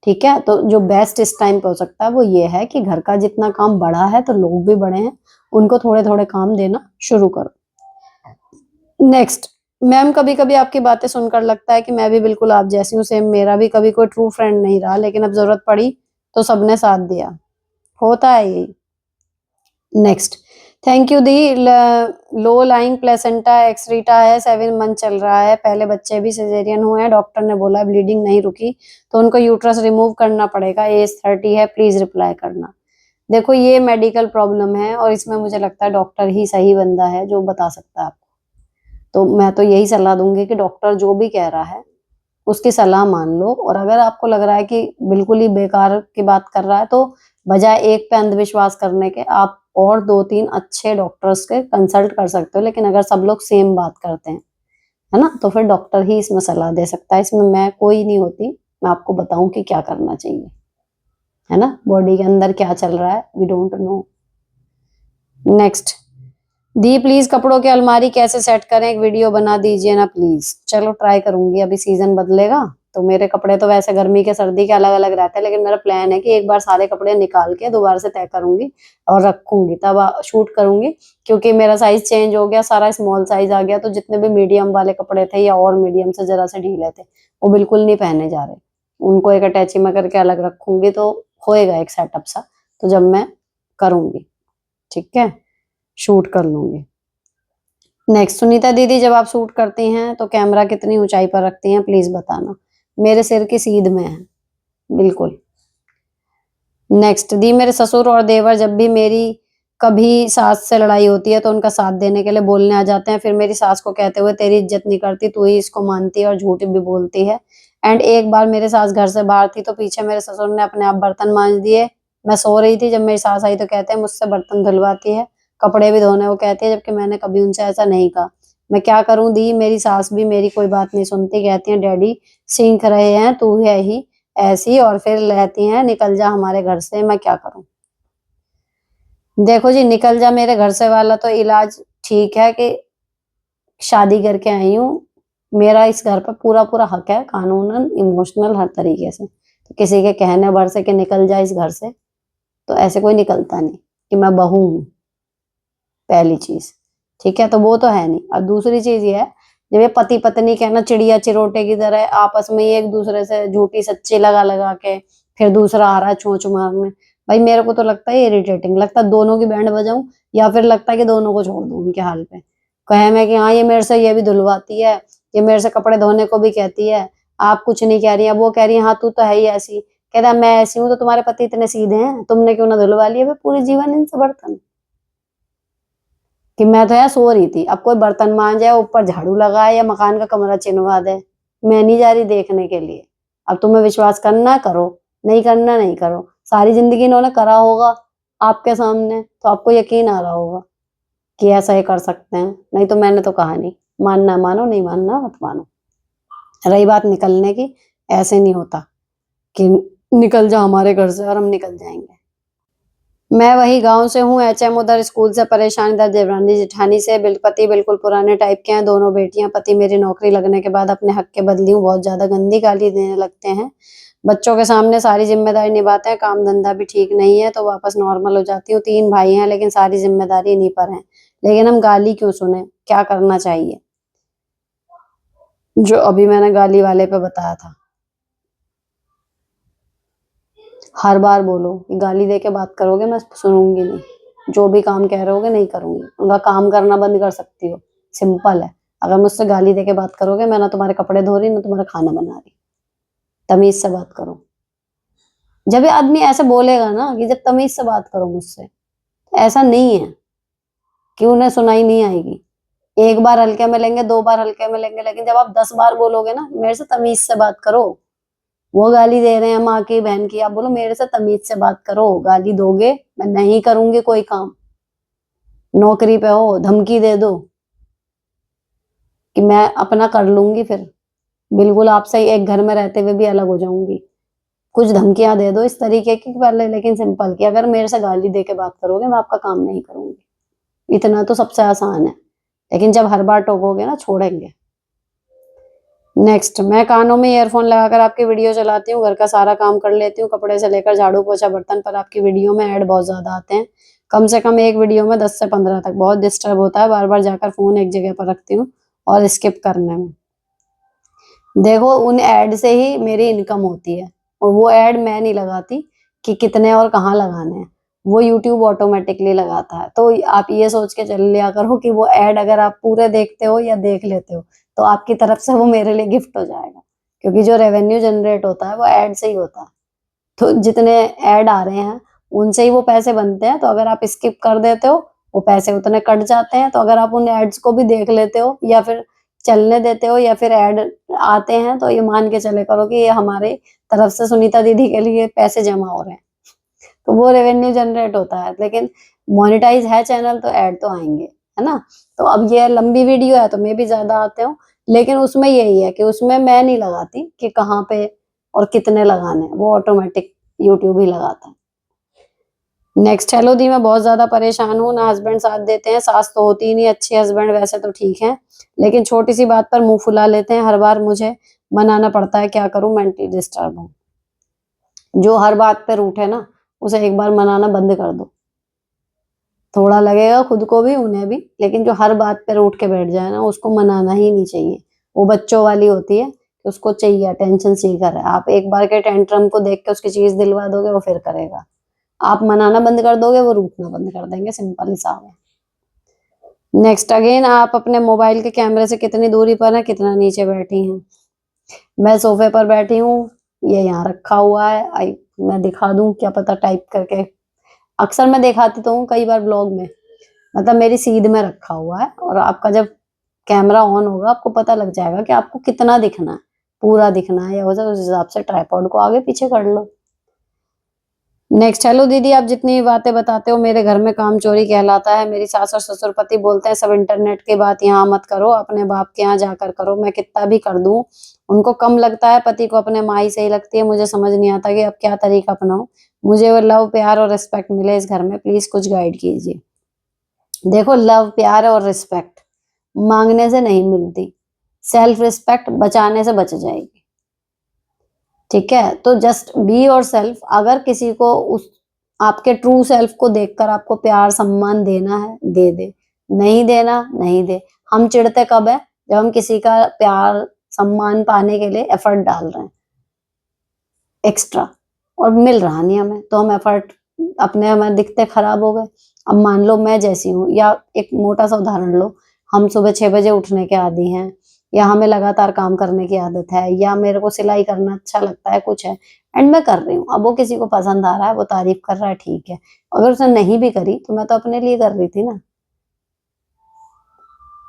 ठीक है। तो जो बेस्ट इस टाइम पे हो सकता है वो ये है कि घर का जितना काम बढ़ा है तो लोग भी बढ़े हैं, उनको थोड़े थोड़े काम देना शुरू करो। नेक्स्ट, मैम कभी कभी आपकी बातें सुनकर लगता है कि मैं भी बिल्कुल आप जैसी हूँ, सेम मेरा भी कभी कोई ट्रू फ्रेंड नहीं रहा, लेकिन अब जरूरत पड़ी तो सबने साथ दिया, होता है यही। नेक्स्ट, थैंक यू दी, लो लाइंग प्लेसेंटा एक्सरीटा है, 7 मंथ चल रहा है, पहले बच्चे भी सिजेरियन हुए हैं, डॉक्टर ने बोला ब्लीडिंग नहीं रुकी तो उनको यूट्रस रिमूव करना पड़ेगा, एज 30 है, प्लीज रिप्लाई करना। देखो ये मेडिकल प्रॉब्लम है और इसमें मुझे लगता है डॉक्टर ही सही बंदा है जो बता सकता है आपको, तो मैं तो यही सलाह दूंगी कि डॉक्टर जो भी कह रहा है उसकी सलाह मान लो, और अगर आपको लग रहा है कि बिल्कुल ही बेकार की बात कर रहा है तो बजाय एक पे अंधविश्वास करने के आप और 2-3 अच्छे डॉक्टर्स के कंसल्ट कर सकते हो, लेकिन अगर सब लोग सेम बात करते हैं, है ना, तो फिर डॉक्टर ही इसमें सलाह दे सकता है, इसमें मैं कोई नहीं होती, मैं आपको बताऊं कि क्या करना चाहिए, है ना, बॉडी के अंदर क्या चल रहा है वी डोंट नो। नेक्स्ट, दी प्लीज कपड़ों की अलमारी कैसे सेट करें, एक वीडियो बना दीजिए ना प्लीज। चलो ट्राई करूंगी, अभी सीजन बदलेगा तो मेरे कपड़े तो वैसे गर्मी के सर्दी के अलग अलग रहते हैं, लेकिन मेरा प्लान है कि एक बार सारे कपड़े निकाल के दोबारा से तय करूंगी और रखूंगी, तब शूट करूंगी, क्योंकि मेरा साइज चेंज हो गया, सारा स्मॉल साइज आ गया, तो जितने भी मीडियम वाले कपड़े थे या और मीडियम से जरा से ढीले थे वो बिल्कुल नहीं पहने जा रहे, उनको एक अटैची में करके अलग रखूंगी तो होएगा एक सेटअप सा, तो जब मैं करूंगी ठीक है शूट कर लूंगी। नेक्स्ट, सुनीता दीदी जब आप शूट करती हैं तो कैमरा कितनी ऊंचाई पर रखती हैं प्लीज बताना, मेरे सिर की सीध में है बिल्कुल। नेक्स्ट, दी मेरे ससुर और देवर जब भी मेरी कभी सास से लड़ाई होती है तो उनका साथ देने के लिए बोलने आ जाते हैं, फिर मेरी सास को कहते हुए तेरी इज्जत नहीं करती, तू ही इसको मानती है और झूठ भी बोलती है, एंड एक बार मेरे सास घर से बाहर थी तो पीछे मेरे ससुर ने अपने आप बर्तन मांज दिए। मैं सो रही थी, जब मेरी सास आई तो कहते हैं मुझसे बर्तन धुलवाती है, कपड़े भी धोने को कहती है, जबकि मैंने कभी उनसे ऐसा नहीं कहा। मैं क्या करूं दी, मेरी सास भी मेरी कोई बात नहीं सुनती, कहती है डैडी सीख रहे हैं, तू है ही ऐसी, और फिर रहती हैं निकल जा हमारे घर से। मैं क्या करूं? देखो जी, निकल जा मेरे घर से वाला तो इलाज ठीक है कि शादी करके आई हूँ, मेरा इस घर पर पूरा पूरा हक है, कानूनन इमोशनल हर तरीके से। तो किसी के कहने भर से कि निकल जा इस घर से, तो ऐसे कोई निकलता नहीं कि मैं बहू हूँ, पहली चीज। ठीक है, तो वो तो है नहीं। और दूसरी चीज ये है, जब ये पति पत्नी कहना चिड़िया चिरोटे की तरह आपस में ही एक दूसरे से झूठी सच्ची लगा लगा के फिर दूसरा आ रहा है चोंच मारने, भाई मेरे को तो लगता है इरिटेटिंग लगता है। दोनों की बैंड बजाऊं या फिर लगता है कि दोनों को छोड़ दूं उनके हाल पे। कहे मैं कि हाँ ये मेरे से ये भी धुलवाती है, ये मेरे से कपड़े धोने को भी कहती है, आप कुछ नहीं कह रही है। वो कह रही है हाँ तू तो है ही ऐसी। कहता है मैं ऐसी हूँ तो तुम्हारे पति इतने सीधे हैं, तुमने क्यों ना धुलवा लिया पूरे जीवन इनसे बर्तन। कि मैं तो यार सो रही थी, अब कोई बर्तन मांजे या ऊपर झाड़ू लगाए या मकान का कमरा चिनवा दे, मैं नहीं जा रही देखने के लिए। अब तुम्हें विश्वास करना करो, नहीं करना नहीं करो। सारी जिंदगी इन्होंने करा होगा आपके सामने, तो आपको यकीन आ रहा होगा कि ऐसा ये कर सकते हैं। नहीं तो मैंने तो कहा नहीं, मानना मानो, नहीं मानना मत मानो। रही बात निकलने की, ऐसे नहीं होता कि निकल जा हमारे घर से और हम निकल जाएंगे। मैं वही गांव से हूँ, एचएम उधर स्कूल से परेशान, इधर देवरानी जेठानी से। पति बिल्कुल पुराने टाइप के हैं, दोनों बेटियां। पति मेरी नौकरी लगने के बाद अपने हक के बदली हूँ, बहुत ज्यादा गंदी गाली देने लगते हैं। बच्चों के सामने सारी जिम्मेदारी निभाते हैं, काम धंधा भी ठीक नहीं है तो वापस नॉर्मल हो जाती हूँ। 3 भाई हैं लेकिन सारी जिम्मेदारी इन्हीं पर है। लेकिन हम गाली क्यों सुने, क्या करना चाहिए? जो अभी मैंने गाली वाले पे बताया था, हर बार बोलो कि गाली दे के बात करोगे मैं सुनूंगी नहीं, जो भी काम कह रहे होगे नहीं करूंगी। उनका काम करना बंद कर सकती हो, सिंपल है। अगर मुझसे गाली दे के बात करोगे, मैं ना तुम्हारे कपड़े धो रही ना तुम्हारा खाना बना रही। तमीज से बात करो। जब ये आदमी ऐसे बोलेगा ना कि जब तमीज से बात करो मुझसे, तो ऐसा नहीं है कि उन्हें सुनाई नहीं आएगी। एक बार हल्के में लेंगे, 2 बार हल्के में लेंगे, लेकिन जब आप 10 बार बोलोगे ना मेरे से तमीज से बात करो। वो गाली दे रहे हैं माँ की बहन की, आप बोलो मेरे से तमीज से बात करो। गाली दोगे मैं नहीं करूंगी कोई काम। नौकरी पे हो, धमकी दे दो कि मैं अपना कर लूंगी, फिर बिल्कुल आपसे एक घर में रहते हुए भी अलग हो जाऊंगी। कुछ धमकियां दे दो इस तरीके की पहले, लेकिन सिंपल कि अगर मेरे से गाली दे के बात करोगे मैं आपका काम नहीं करूंगी। इतना तो सबसे आसान है, लेकिन जब हर बार टोकोगे ना छोड़ेंगे। नेक्स्ट, मैं कानों में ईयरफोन लगाकर आपकी वीडियो चलाती हूँ, घर का सारा काम कर लेती हूँ, कपड़े से लेकर झाड़ू पोछा बर्तन, पर आपकी वीडियो में ऐड बहुत ज्यादा आते हैं। कम से कम एक वीडियो में 10 से 15 तक। बहुत डिस्टर्ब होता है, बार बार जाकर फोन एक जगह पर रखती हूँ और स्किप करने में। देखो उन ऐड से ही मेरी इनकम होती है, और वो ऐड मैं नहीं लगाती कि कितने और कहाँ लगाने हैं, वो यूट्यूब ऑटोमेटिकली लगाता है। तो आप ये सोच के चल लिया करो कि वो ऐड अगर आप पूरे देखते हो या देख लेते हो तो आपकी तरफ से वो मेरे लिए गिफ्ट हो जाएगा, क्योंकि जो रेवेन्यू जनरेट होता है वो ऐड से ही होता है। तो जितने ऐड आ रहे हैं उनसे ही वो पैसे बनते हैं, तो अगर आप स्किप कर देते हो वो पैसे उतने कट जाते हैं। तो अगर आप उन एड्स को भी देख लेते हो या फिर चलने देते हो या फिर ऐड आते हैं, तो ये मान के चले करो कि ये हमारे तरफ से सुनीता दीदी के लिए पैसे जमा हो रहे हैं, तो वो रेवेन्यू जनरेट होता है। लेकिन मोनेटाइज है चैनल तो ऐड तो आएंगे, है ना। तो अब ये लंबी वीडियो है तो मे भी ज्यादा आते हो, लेकिन उसमें यही है कि उसमें मैं नहीं लगाती कि कहाँ पे और कितने लगाने हैं, वो ऑटोमेटिक यूट्यूब ही लगाता है। नेक्स्ट, हेलो दी, मैं बहुत ज्यादा परेशान हूँ ना, हस्बैंड साथ देते हैं, सास तो होती ही नहीं अच्छी, हस्बैंड वैसे तो ठीक है लेकिन छोटी सी बात पर मुंह फुला लेते हैं, हर बार मुझे मनाना पड़ता है, क्या करूं, मेंटली डिस्टर्ब हूँ। जो हर बात पर रूठे ना उसे एक बार मनाना बंद कर दो। थोड़ा लगेगा खुद को भी उन्हें भी, लेकिन जो हर बात पे उठ के बैठ जाए ना उसको मनाना ही नहीं चाहिए। वो बच्चों वाली होती है कि उसको चाहिए अटेंशन सीकर है। आप एक बार के टेंट्रम को देख के उसकी चीज दिलवा दोगे वो फिर करेगा। आप मनाना बंद कर दोगे वो रूठना बंद कर देंगे, सिंपल हिसाब है। नेक्स्ट, अगेन आप अपने मोबाइल के कैमरे से कितनी दूरी पर है, कितना नीचे बैठी हैं? मैं सोफे पर बैठी हूँ, ये यहाँ रखा हुआ है। आई मैं दिखा दूं क्या पता टाइप करके, अक्सर मैं दिखाती तो हूँ कई बार ब्लॉग में। मतलब मेरी सीध में रखा हुआ है, और आपका जब कैमरा ऑन होगा आपको पता लग जाएगा कि आपको कितना दिखना है। पूरा दिखना है, उस हिसाब से ट्राइपॉड को आगे पीछे कर लो। नेक्स्ट, हेलो दीदी, आप जितनी बातें बताते हो मेरे घर में काम चोरी कहलाता है। मेरी सास और ससुर पति बोलते हैं सब इंटरनेट की बात यहाँ मत करो, अपने बाप के यहाँ जाकर करो। मैं कितना भी कर दूं उनको कम लगता है, पति को अपने माँ ही सही लगती है। मुझे समझ नहीं आता कि अब क्या तरीका अपनाऊं, मुझे वो लव प्यार और रिस्पेक्ट मिले इस घर में, प्लीज कुछ गाइड कीजिए। देखो, लव प्यार और रिस्पेक्ट मांगने से नहीं मिलती, सेल्फ रिस्पेक्ट बचाने से बच जाएगी। ठीक है, तो जस्ट बी योर सेल्फ। अगर किसी को उस आपके ट्रू सेल्फ को देखकर आपको प्यार सम्मान देना है, दे दे, नहीं देना नहीं दे। हम चिढ़ते कब है? जब हम किसी का प्यार सम्मान पाने के लिए एफर्ट डाल रहे हैं एक्स्ट्रा, और मिल रहा नहीं हमें, तो हम एफर्ट अपने हमें दिखते खराब हो गए। अब मान लो मैं जैसी हूँ, या एक मोटा सा उदाहरण लो, हम सुबह 6 बजे उठने के आदी हैं, या हमें लगातार काम करने की आदत है, या मेरे को सिलाई करना अच्छा लगता है, कुछ है, एंड मैं कर रही हूँ। अब वो किसी को पसंद आ रहा है, वो तारीफ कर रहा है, ठीक है। अगर उसने नहीं भी करी तो मैं तो अपने लिए कर रही थी ना।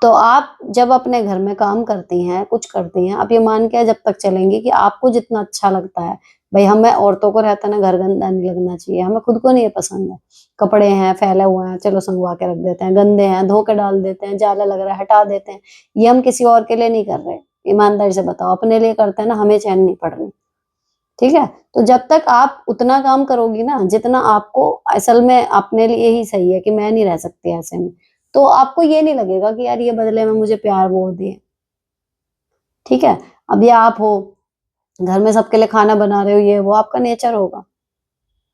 तो आप जब अपने घर में काम करती हैं, कुछ करती हैं, आप ये मान के जब तक चलेंगी कि आपको जितना अच्छा लगता है, भाई हमें औरतों को रहता है ना, घर गंदा नहीं लगना चाहिए, हमें खुद को नहीं ये पसंद है। कपड़े हैं फैले हुए हैं, चलो संगवा के रख देते हैं, गंदे हैं धो के डाल देते हैं, जाला लग रहा है हटा देते हैं। ये हम किसी और के लिए नहीं कर रहे, ईमानदारी से बताओ, अपने लिए करते हैं ना, हमें चैन नहीं पड़ रही। ठीक है, तो जब तक आप उतना काम करोगी ना जितना आपको असल में अपने लिए ही सही है, कि मैं नहीं रह सकती ऐसे में, तो आपको ये नहीं लगेगा कि यार ये बदले में मुझे प्यार बोल दिए। ठीक है, अब ये आप हो घर में सबके लिए खाना बना रहे हो, ये वो आपका नेचर होगा,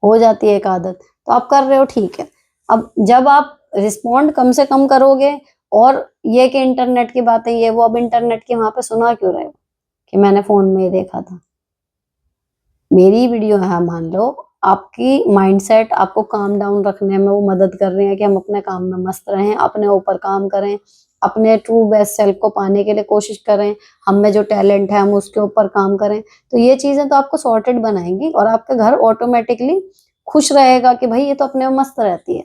हो जाती है एक आदत, तो आप कर रहे हो, ठीक है। अब जब आप रिस्पॉन्ड कम से कम करोगे, और ये कि इंटरनेट की बातें ये वो, अब इंटरनेट की वहां पे सुना क्यों रहे हो कि मैंने फोन में ही देखा था? मेरी वीडियो है, मान लो आपकी माइंडसेट आपको काम डाउन रखने में वो मदद कर रही है कि हम अपने काम में मस्त रहें, अपने ऊपर काम करें, अपने ट्रू बेस्ट सेल्फ को पाने के लिए कोशिश करें, हम में जो टैलेंट है हम उसके ऊपर काम करें। तो ये चीजें तो आपको सॉर्टेड बनाएंगी, और आपका घर ऑटोमेटिकली खुश रहेगा कि भाई ये तो अपने में मस्त रहती है,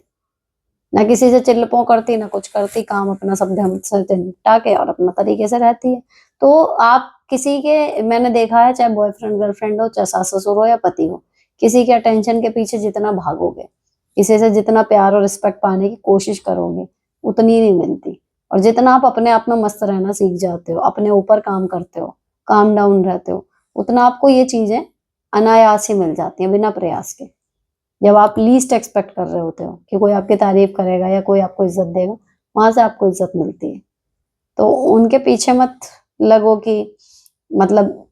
ना किसी से चिल्लपों करती, ना कुछ करती, काम अपना सब ढंग से निपटा के और अपना तरीके से रहती है। तो आप किसी के, मैंने देखा है, चाहे बॉयफ्रेंड गर्लफ्रेंड हो, चाहे सास ससुर हो या पति हो, किसी के अटेंशन के पीछे जितना भागोगे, किसी से जितना प्यार और रिस्पेक्ट पाने की कोशिश करोगे, उतनी नहीं मिलती। और जितना आप अपने आप में मस्त रहना सीख जाते हो, अपने ऊपर काम करते हो, काम डाउन रहते हो, उतना आपको ये चीजें अनायास ही मिल जाती हैं बिना प्रयास के। जब आप लीस्ट एक्सपेक्ट कर रहे होते हो कि कोई आपकी तारीफ करेगा या कोई आपको इज्जत देगा, वहां से आपको इज्जत मिलती है। तो उनके पीछे मत लगो कि मतलब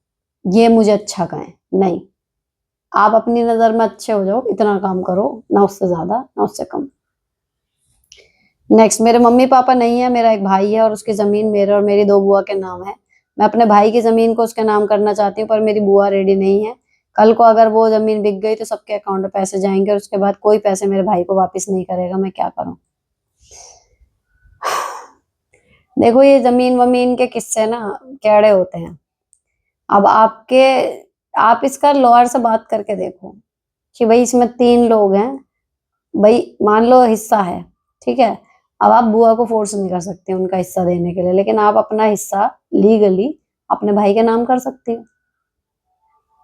ये मुझे अच्छा कहें, नहीं, आप अपनी नजर में अच्छे हो जाओ, इतना काम करो, ना उससे ज्यादा ना उससे कम। नेक्स्ट, मेरे मम्मी पापा नहीं है, मेरा एक भाई है और उसकी जमीन मेरे और मेरी 2 बुआ के नाम है। मैं अपने भाई की जमीन को उसके नाम करना चाहती हूँ, पर मेरी बुआ रेडी नहीं है। कल को अगर वो जमीन बिक गई तो सबके अकाउंट में पैसे जाएंगे, और उसके बाद कोई पैसे मेरे भाई को वापस नहीं करेगा, मैं क्या करूं? देखो, ये जमीन वमीन के किस्से ना कैड़े होते हैं। अब आप इसका लॉयर से बात करके देखो कि भाई इसमें 3 लोग हैं, भाई मान लो हिस्सा है, ठीक है। अब आप बुआ को फोर्स नहीं कर सकते उनका हिस्सा देने के लिए, लेकिन आप अपना हिस्सा लीगली अपने भाई के नाम कर सकती हो।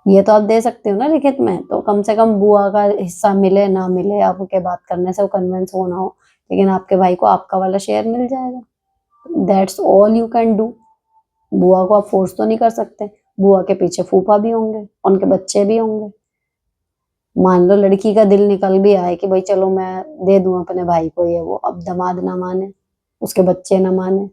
ये तो आप दे सकते हो ना लिखित में, तो कम से कम बुआ का हिस्सा मिले ना मिले, आपके बात करने से वो कन्विंस होना हो, लेकिन आपके भाई को आपका वाला शेयर मिल जाएगा। That's all you can do. बुआ को आप फोर्स तो नहीं कर सकते, बुआ के पीछे फूफा भी होंगे, उनके बच्चे भी होंगे। मान लो लड़की का दिल निकल भी आए कि भाई चलो मैं दे दूं अपने भाई को ये वो, अब दामाद ना माने, उसके बच्चे ना माने,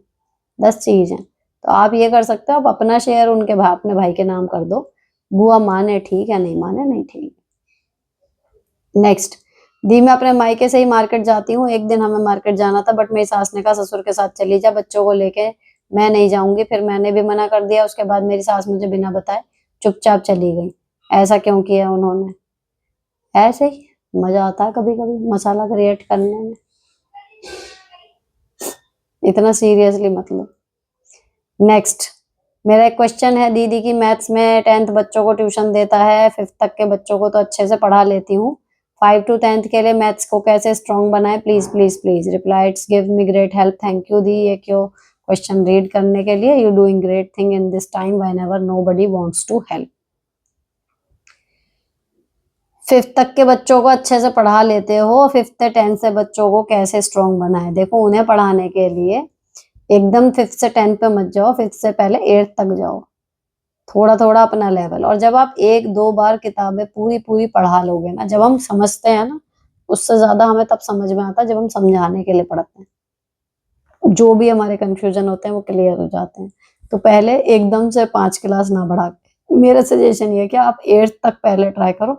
10 चीज है। तो आप ये कर सकते हो, आप अपना शेयर उनके भाई अपने भाई के नाम कर दो, बुआ माने ठीक है, नहीं माने नहीं ठीक। नेक्स्ट, दी मैं अपने मायके से ही मार्केट जाती हूँ, एक दिन हमें मार्केट जाना था, बट मेरी सास ने कहा ससुर के साथ चली जा, बच्चों को लेके मैं नहीं जाऊंगी। फिर मैंने भी मना कर दिया, उसके बाद मेरी सास मुझे बिना बताए चुपचाप चली गई। ऐसा क्यों किया उन्होंने? ऐसे ही मजा आता है कभी कभी मसाला क्रिएट करने में, इतना सीरियसली मतलब। नेक्स्ट, मेरा एक क्वेश्चन है दीदी की, मैथ्स में 10th बच्चों को ट्यूशन देता है, 5th तक के बच्चों को तो अच्छे से पढ़ा लेती हूँ, 5 to 10th के लिए मैथ्स को कैसे स्ट्रॉन्ग बनाए, please please please reply, it's give me great help, thank you दी। ये क्यों क्वेश्चन रीड करने के लिए। You doing great thing in this time whenever nobody wants to help. 5th तक के बच्चों को अच्छे से पढ़ा लेते हो, 5th से 10th से बच्चों को कैसे स्ट्रॉन्ग बनाए। देखो उन्हें पढ़ाने के लिए एकदम 5th से 10th पे मत जाओ, 5th से पहले 8th तक जाओ, थोड़ा थोड़ा अपना लेवल। और जब आप 1-2 बार किताबें पूरी पूरी पढ़ा लोगे ना, जब हम समझते हैं ना, उससे ज्यादा हमें तब समझ में आता है जब हम समझाने के लिए पढ़ते हैं। जो भी हमारे कंफ्यूजन होते हैं वो क्लियर हो जाते हैं। तो पहले एकदम से 5 क्लास ना बढ़ा के, मेरा सजेशन ये कि आप 8th तक पहले ट्राई करो,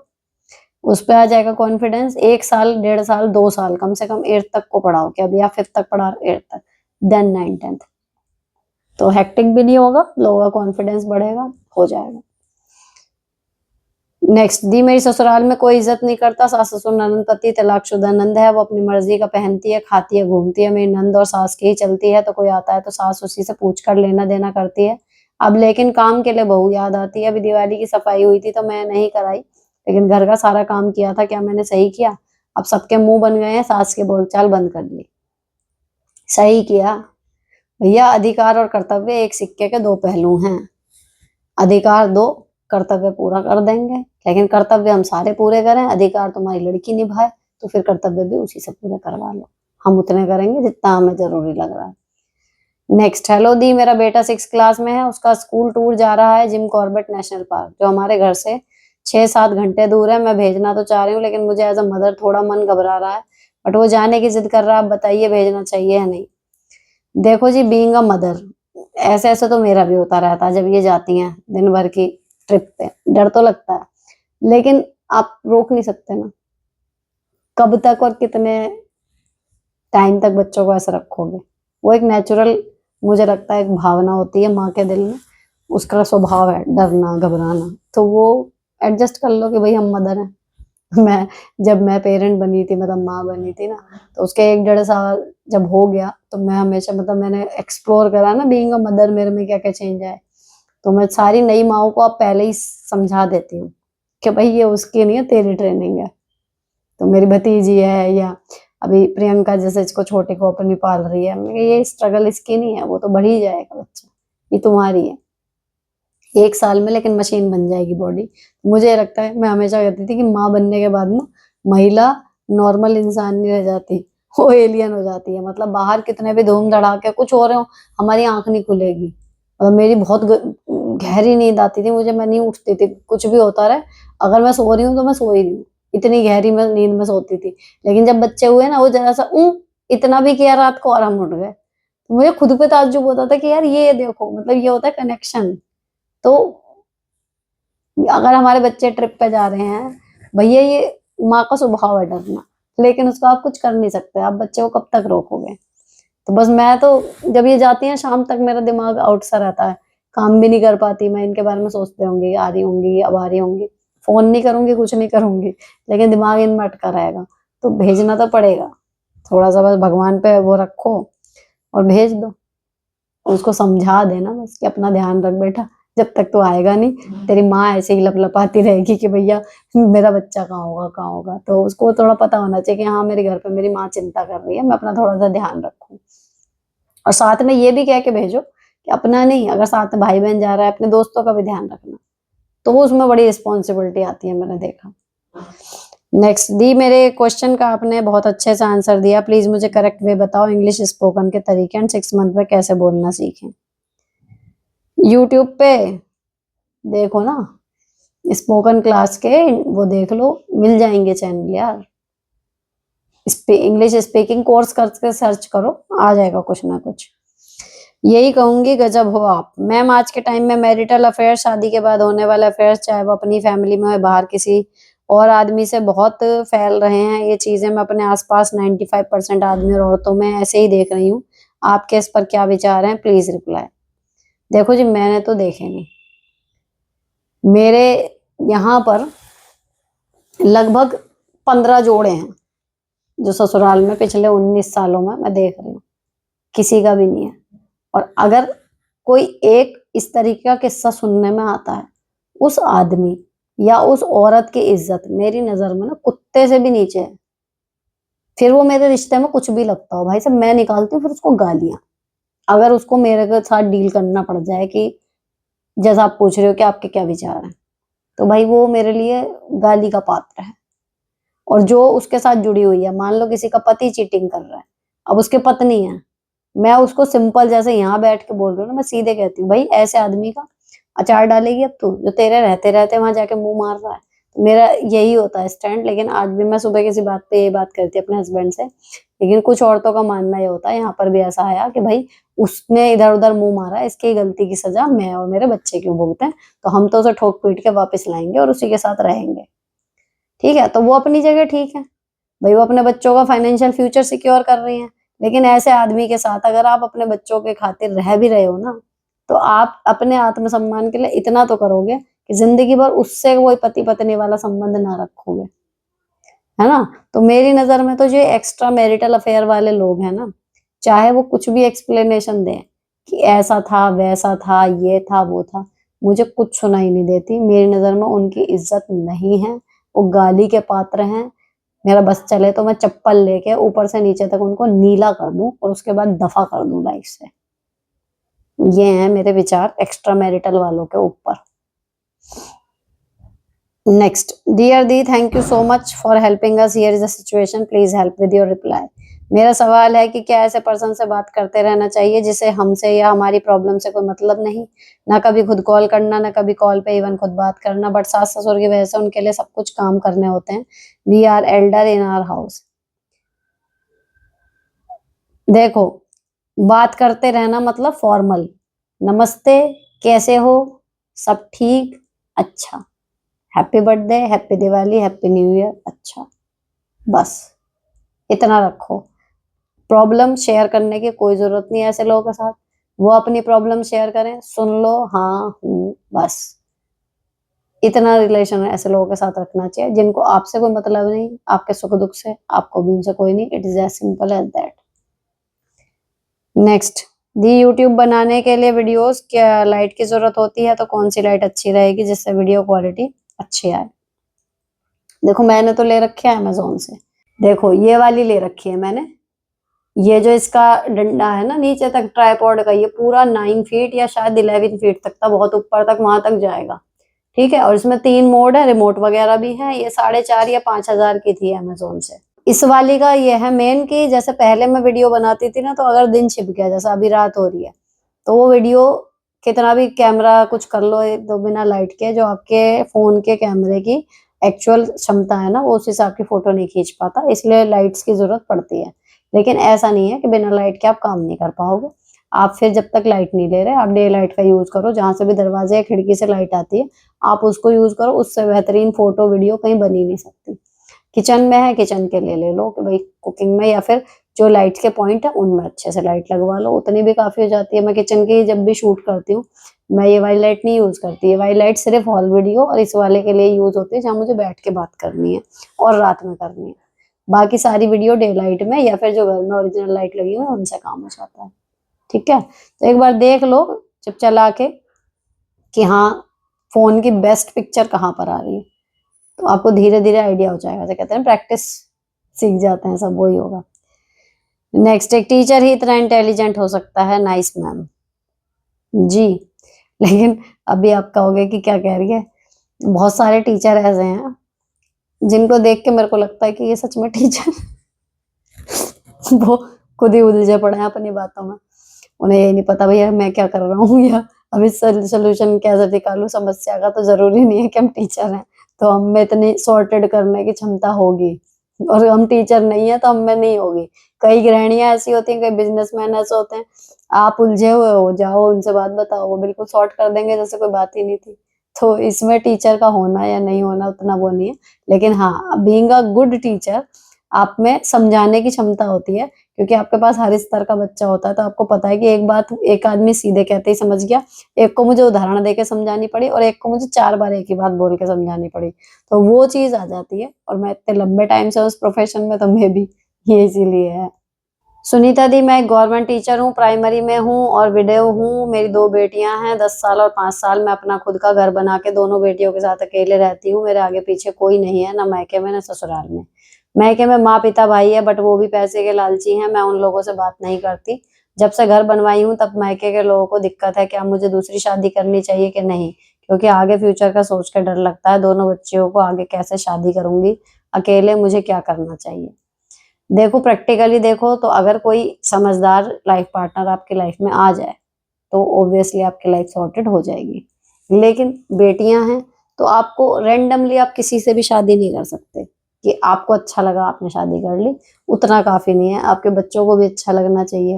उस पे आ जाएगा कॉन्फिडेंस। 1 साल, 1.5 साल, 2 साल कम से कम 8th तक को पढ़ाओ, कि अभी आप 5th तक पढ़ा रहे 8th तक, देन 9th 10th, तो हेक्टिक भी नहीं होगा, लोगों का कॉन्फिडेंस बढ़ेगा, हो जाएगा। नेक्स्ट, दी मेरी ससुराल में कोई इज्जत नहीं करता, सास ससुर ननद पति तलाकशुदा नंद है, वो अपनी मर्जी का पहनती है, खाती है, घूमती है, मेरी नंद और सास की ही चलती है, तो कोई आता है तो सास उसी से पूछ कर लेना देना करती है। अब लेकिन काम के लिए बहू याद आती है। अभी दिवाली की सफाई हुई थी तो मैं नहीं कराई, लेकिन घर का सारा काम किया था। क्या मैंने सही किया? अब सबके मुंह बन गए हैं, सास के बोलचाल बंद कर ली। सही किया भैया। अधिकार और कर्तव्य एक सिक्के के 2 पहलू हैं। अधिकार दो, कर्तव्य पूरा कर देंगे, लेकिन कर्तव्य हम सारे पूरे करें, अधिकार तुम्हारी लड़की निभाए, तो फिर कर्तव्य भी उसी से पूरे करवा लो। हम उतने करेंगे जितना हमें जरूरी लग रहा है। नेक्स्ट, हेलो दी, मेरा बेटा 6 क्लास में है, उसका स्कूल टूर जा रहा है जिम कॉर्बेट नेशनल पार्क, जो हमारे घर से 6-7 घंटे दूर है। मैं भेजना तो चाह रही हूँ, लेकिन मुझे एज अ मदर थोड़ा मन घबरा रहा है, बट वो जाने की जिद कर रहा है। आप बताइए भेजना चाहिए या नहीं। देखो जी, बीइंग अ मदर, ऐसे ऐसे तो मेरा भी होता रहता है जब ये जाती हैं दिन भर की ट्रिप पे, डर तो लगता है, लेकिन आप रोक नहीं सकते ना, कब तक और कितने टाइम तक बच्चों को ऐसे रखोगे। वो एक नेचुरल, मुझे लगता है एक भावना होती है माँ के दिल में, उसका स्वभाव है डरना घबराना, तो वो एडजस्ट कर लो कि भाई हम मदर हैं। मैं जब मैं पेरेंट बनी थी, मतलब माँ बनी थी ना, तो उसके 1-1.5 साल जब हो गया, तो मैं हमेशा, मतलब मैंने एक्सप्लोर करा ना बीइंग अ मदर, मेरे में क्या क्या चेंज आए। तो मैं सारी नई माओ को अब पहले ही समझा देती हूँ कि भाई ये उसकी नहीं है, तेरी ट्रेनिंग है। तो मेरी भतीजी है, या अभी प्रियंका जैसे इसको छोटे को अपनी पाल रही है, मैंने कहा ये स्ट्रगल इसकी नहीं है, वो तो बढ़ ही जाएगा बच्चा, ये तुम्हारी है। 1 साल में लेकिन मशीन बन जाएगी बॉडी। मुझे लगता है, मैं हमेशा कहती थी कि माँ बनने के बाद ना महिला नॉर्मल इंसान नहीं रह जाती, वो एलियन हो जाती है। मतलब बाहर कितने भी धूम धड़ाके कुछ हो रहे हो, हमारी आंख नहीं खुलेगी। मतलब मेरी बहुत गहरी नींद आती थी मुझे, मैं नहीं उठती थी, कुछ भी होता रहे, अगर मैं सो रही हूँ तो मैं सो ही रही हूँ, इतनी गहरी मैं नींद में सोती थी। लेकिन जब बच्चे हुए ना, वो जरा सा इतना भी किया रात को और हम उठ गए। तो मुझे खुद पे ताज्जुब होता था कि यार ये देखो, मतलब ये होता है कनेक्शन। तो अगर हमारे बच्चे ट्रिप पे जा रहे हैं, भैया ये माँ का स्वभाव है डरना, लेकिन उसको आप कुछ कर नहीं सकते, आप बच्चे को कब तक रोकोगे। तो बस मैं तो, जब ये जाती हैं शाम तक मेरा दिमाग आउट सा रहता है, काम भी नहीं कर पाती मैं, इनके बारे में सोचते होंगी, आ रही होंगी, अब आ रही होंगी, फोन नहीं करूंगी, कुछ नहीं करूंगी, लेकिन दिमाग इनमें अटका रहेगा। तो भेजना तो पड़ेगा, थोड़ा सा बस भगवान पे वो रखो और भेज दो। उसको समझा देना बस कि अपना ध्यान रख बेटा, जब तक तो आएगा नहीं तेरी माँ ऐसे ही लपलपाती रहेगी कि भैया मेरा बच्चा कहाँ होगा कहाँ होगा। तो उसको थोड़ा पता होना चाहिए कि हाँ मेरे घर पे मेरी माँ चिंता कर रही है, मैं अपना थोड़ा सा ध्यान रखूं। और साथ में ये भी कह के भेजो कि अपना नहीं, अगर साथ में भाई बहन जा रहा है, अपने दोस्तों का भी ध्यान रखना। तो वो उसमें बड़ी रिस्पॉन्सिबिलिटी आती है, मैंने देखा। नेक्स्ट, दी मेरे क्वेश्चन का आपने बहुत अच्छे से आंसर दिया, प्लीज मुझे करेक्ट वे बताओ इंग्लिश स्पोकन के तरीके एंड 6 मंथ में कैसे बोलना सीखें। यूट्यूब पे देखो ना, स्पोकन क्लास के वो देख लो, मिल जाएंगे चैनल यार। इंग्लिश स्पीकिंग कोर्स करके सर्च करो, आ जाएगा कुछ ना कुछ। यही कहूंगी, गजब हो आप मैम। आज के टाइम में मैरिटल अफेयर, शादी के बाद होने वाले अफेयर, चाहे वो अपनी फैमिली में हो बाहर किसी और आदमी से, बहुत फैल रहे हैं ये चीजें। मैं अपने आसपास 95% आदमी और औरतों में ऐसे ही देख रही हूँ। आपके इस पर क्या विचार हैं, प्लीज रिप्लाई। देखो जी, मैंने तो देखे नहीं, मेरे यहाँ पर लगभग 15 जोड़े हैं जो ससुराल में पिछले 19 सालों में मैं देख रही हूँ, किसी का भी नहीं है। और अगर कोई एक इस तरीके का किस्सा सुनने में आता है, उस आदमी या उस औरत की इज्जत मेरी नजर में ना कुत्ते से भी नीचे है। फिर वो मेरे रिश्ते में कुछ भी लगता हो भाई साहब, मैं निकालती हूँ फिर उसको गालियां। अगर उसको मेरे के साथ डील करना पड़ जाए कि जैसा आप पूछ रहे हो कि आपके क्या विचार हैं, तो भाई वो मेरे लिए गाली का पात्र है। और जो उसके साथ जुड़ी हुई है, मान लो किसी का पति चीटिंग कर रहा है, अब उसकी पत्नी है, मैं उसको सिंपल जैसे यहाँ बैठ के बोल रही हूँ ना, मैं सीधे कहती हूँ, भाई ऐसे आदमी का अचार डालेगी अब तू, जो तेरे रहते रहते वहां जाके मुंह मार रहा है। तो मेरा यही होता है स्टैंड। लेकिन आज भी मैं सुबह किसी बात पे ये बात करती अपने हस्बैंड से, लेकिन कुछ औरतों का मानना ये होता है, यहाँ पर भी ऐसा आया कि भाई उसने इधर उधर मुंह मारा, इसकी गलती की सजा मैं और मेरे बच्चे क्यों भुगतें, तो हम तो उसे ठोक पीट के वापस लाएंगे और उसी के साथ रहेंगे। ठीक है, तो वो अपनी जगह ठीक है, भाई वो अपने बच्चों का फाइनेंशियल फ्यूचर सिक्योर कर रही हैं। लेकिन ऐसे आदमी के साथ अगर आप अपने बच्चों के खातिर रह भी रहे हो ना, तो आप अपने आत्मसम्मान के लिए इतना तो करोगे कि जिंदगी भर उससे कोई पति पत्नी वाला संबंध ना रखोगे, है ना। तो मेरी नजर में तो जो एक्स्ट्रा मैरिटल अफेयर वाले लोग हैं ना, चाहे वो कुछ भी एक्सप्लेनेशन दें कि ऐसा था वैसा था ये था वो था, मुझे कुछ सुनाई नहीं देती। मेरी नजर में उनकी इज्जत नहीं है, वो गाली के पात्र हैं। मेरा बस चले तो मैं चप्पल लेके ऊपर से नीचे तक उनको नीला कर दूं और उसके बाद दफा कर दूं लाइफ से। ये हैं मेरे विचार एक्स्ट्रा मैरिटल वालों के ऊपर। नेक्स्ट, डियर दी, thank you so much for helping us, here is the situation, please help with your reply. मेरा सवाल है कि क्या ऐसे पर्सन से बात करते रहना चाहिए जिसे हमसे या हमारी प्रॉब्लम से कोई मतलब नहीं, ना कभी खुद कॉल करना, ना कभी कॉल पे इवन खुद बात करना, बट सास ससुर की वजह से उनके लिए सब कुछ काम करने होते हैं। We are elder in our house. देखो, बात करते रहना मतलब फॉर्मल, नमस्ते, कैसे हो, सब ठीक, अच्छा, happy birthday, happy Diwali, happy new year, अच्छा, बस इतना रखो। प्रॉब्लम शेयर करने की कोई जरूरत नहीं है ऐसे लोगों के साथ। वो अपनी प्रॉब्लम शेयर करें, सुन लो, हाँ हूँ, बस इतना रिलेशन ऐसे लोगों के साथ रखना चाहिए जिनको आपसे कोई मतलब नहीं, आपके सुख दुख से, आपको भी उनसे कोई नहीं। It is as simple as that. Next, दी यूट्यूब बनाने के लिए वीडियोस क्या लाइट की जरूरत होती है, तो कौन सी लाइट अच्छी रहेगी जिससे वीडियो क्वालिटी अच्छी आए। देखो, मैंने तो ले रखी है अमेजोन से। देखो, ये वाली ले रखी है मैंने। ये जो इसका डंडा है ना नीचे तक ट्राइपॉड का, ये पूरा 9 फीट या शायद 11 फीट तक था, बहुत ऊपर तक वहां तक जाएगा। ठीक है, और इसमें 3 मोड है, रिमोट वगैरह भी है। ये 4,500 या 5,000 की थी अमेजोन से। इस वाली का ये है मेन कि जैसे पहले मैं वीडियो बनाती थी ना, तो अगर दिन छिप गया, जैसे अभी रात हो रही है, तो वो वीडियो कितना भी कैमरा कुछ कर लो एक दो बिना लाइट के, जो आपके फोन के कैमरे की एक्चुअल क्षमता है ना, वो उस हिसाब की फोटो नहीं खींच पाता, इसलिए लाइट्स की जरूरत पड़ती है। लेकिन ऐसा नहीं है कि बिना लाइट के आप काम नहीं कर पाओगे। आप फिर जब तक लाइट नहीं ले रहे, आप डे लाइट का यूज करो, जहां से भी दरवाजे या खिड़की से लाइट आती है आप उसको यूज करो। उससे बेहतरीन फोटो वीडियो कहीं बन ही नहीं सकती। किचन में है, किचन के लिए ले लो कि भाई कुकिंग में, या फिर जो लाइट के पॉइंट है उनमें अच्छे से लाइट लगवा लो, उतनी भी काफी हो जाती है। मैं किचन की जब भी शूट करती हूँ, मैं ये वाली लाइट नहीं यूज करती। ये वाली लाइट सिर्फ हॉल वीडियो और इस वाले के लिए यूज होती है जहाँ मुझे बैठ के बात करनी है और रात में करनी है। बाकी सारी वीडियो डे लाइट में या फिर जो घर में ओरिजिनल लाइट लगी हुई है उनसे काम हो जाता है। ठीक है, तो एक बार देख लो जब चला के कि हाँ फोन की बेस्ट पिक्चर कहाँ पर आ रही है, तो आपको धीरे धीरे आइडिया हो जाएगा। जैसे कहते हैं प्रैक्टिस सीख जाते हैं सब, वही होगा। नेक्स्ट, एक टीचर ही इतना इंटेलिजेंट हो सकता है, नाइस मैम जी। लेकिन अभी आप कहोगे कि क्या कह रही है, बहुत सारे टीचर ऐसे हैं जिनको देख के मेरे को लगता है कि ये सच में टीचर वो खुद ही उलझे पड़े हैं अपनी बातों में। उन्हें ये नहीं पता भैया मैं क्या कर रहा हूँ, या अभी सोल्यूशन कैसे निकालूं समस्या का। तो जरूरी नहीं है कि हम टीचर हैं तो हम में इतनी सॉर्टेड करने की क्षमता होगी, और हम टीचर नहीं है तो हम में नहीं होगी। कई गृहिणियां ऐसी होती हैं, कई बिजनेसमैन ऐसे होते हैं, आप उलझे हुए हो, जाओ उनसे बात बताओ, वो बिल्कुल सॉर्ट कर देंगे जैसे कोई बात ही नहीं थी। तो इसमें टीचर का होना या नहीं होना उतना वो नहीं है। लेकिन हाँ, बीइंग अ गुड टीचर, आप में समझाने की क्षमता होती है, क्योंकि आपके पास हर स्तर का बच्चा होता है। तो आपको पता है कि एक बात एक आदमी सीधे कहते ही समझ गया, एक को मुझे उदाहरण देके समझानी पड़ी, और एक को मुझे 4 बार एक ही बात बोल के समझानी पड़ी, तो वो चीज आ जाती है। और मैं इतने लंबे टाइम से उस प्रोफेशन में, तो मैं भी ये इसीलिए है। सुनीता दी, मैं एक गवर्नमेंट टीचर हूँ, प्राइमरी में हूँ और विडो हूँ। मेरी 2 बेटियां हैं, 10 साल और 5 साल। मैं अपना खुद का घर बना के दोनों बेटियों के साथ अकेले रहती हूँ। मेरे आगे पीछे कोई नहीं है, ना मायके में ना ससुराल में। मायके में माँ पिता भाई है, बट वो भी पैसे के लालची हैं, मैं उन लोगों से बात नहीं करती। जब से घर बनवाई हूँ तब मायके के लोगों को दिक्कत है कि अब मुझे दूसरी शादी करनी चाहिए कि नहीं, क्योंकि आगे फ्यूचर का सोच के डर लगता है, दोनों बच्चियों को आगे कैसे शादी करूंगी, अकेले मुझे क्या करना चाहिए। देखो प्रैक्टिकली देखो तो अगर कोई समझदार लाइफ पार्टनर आपकी लाइफ में आ जाए तो ऑब्वियसली आपकी लाइफ सॉर्टेड हो जाएगी। लेकिन बेटियां हैं तो आपको रैंडमली आप किसी से भी शादी नहीं कर सकते कि आपको अच्छा लगा आपने शादी कर ली, उतना काफी नहीं है, आपके बच्चों को भी अच्छा लगना चाहिए,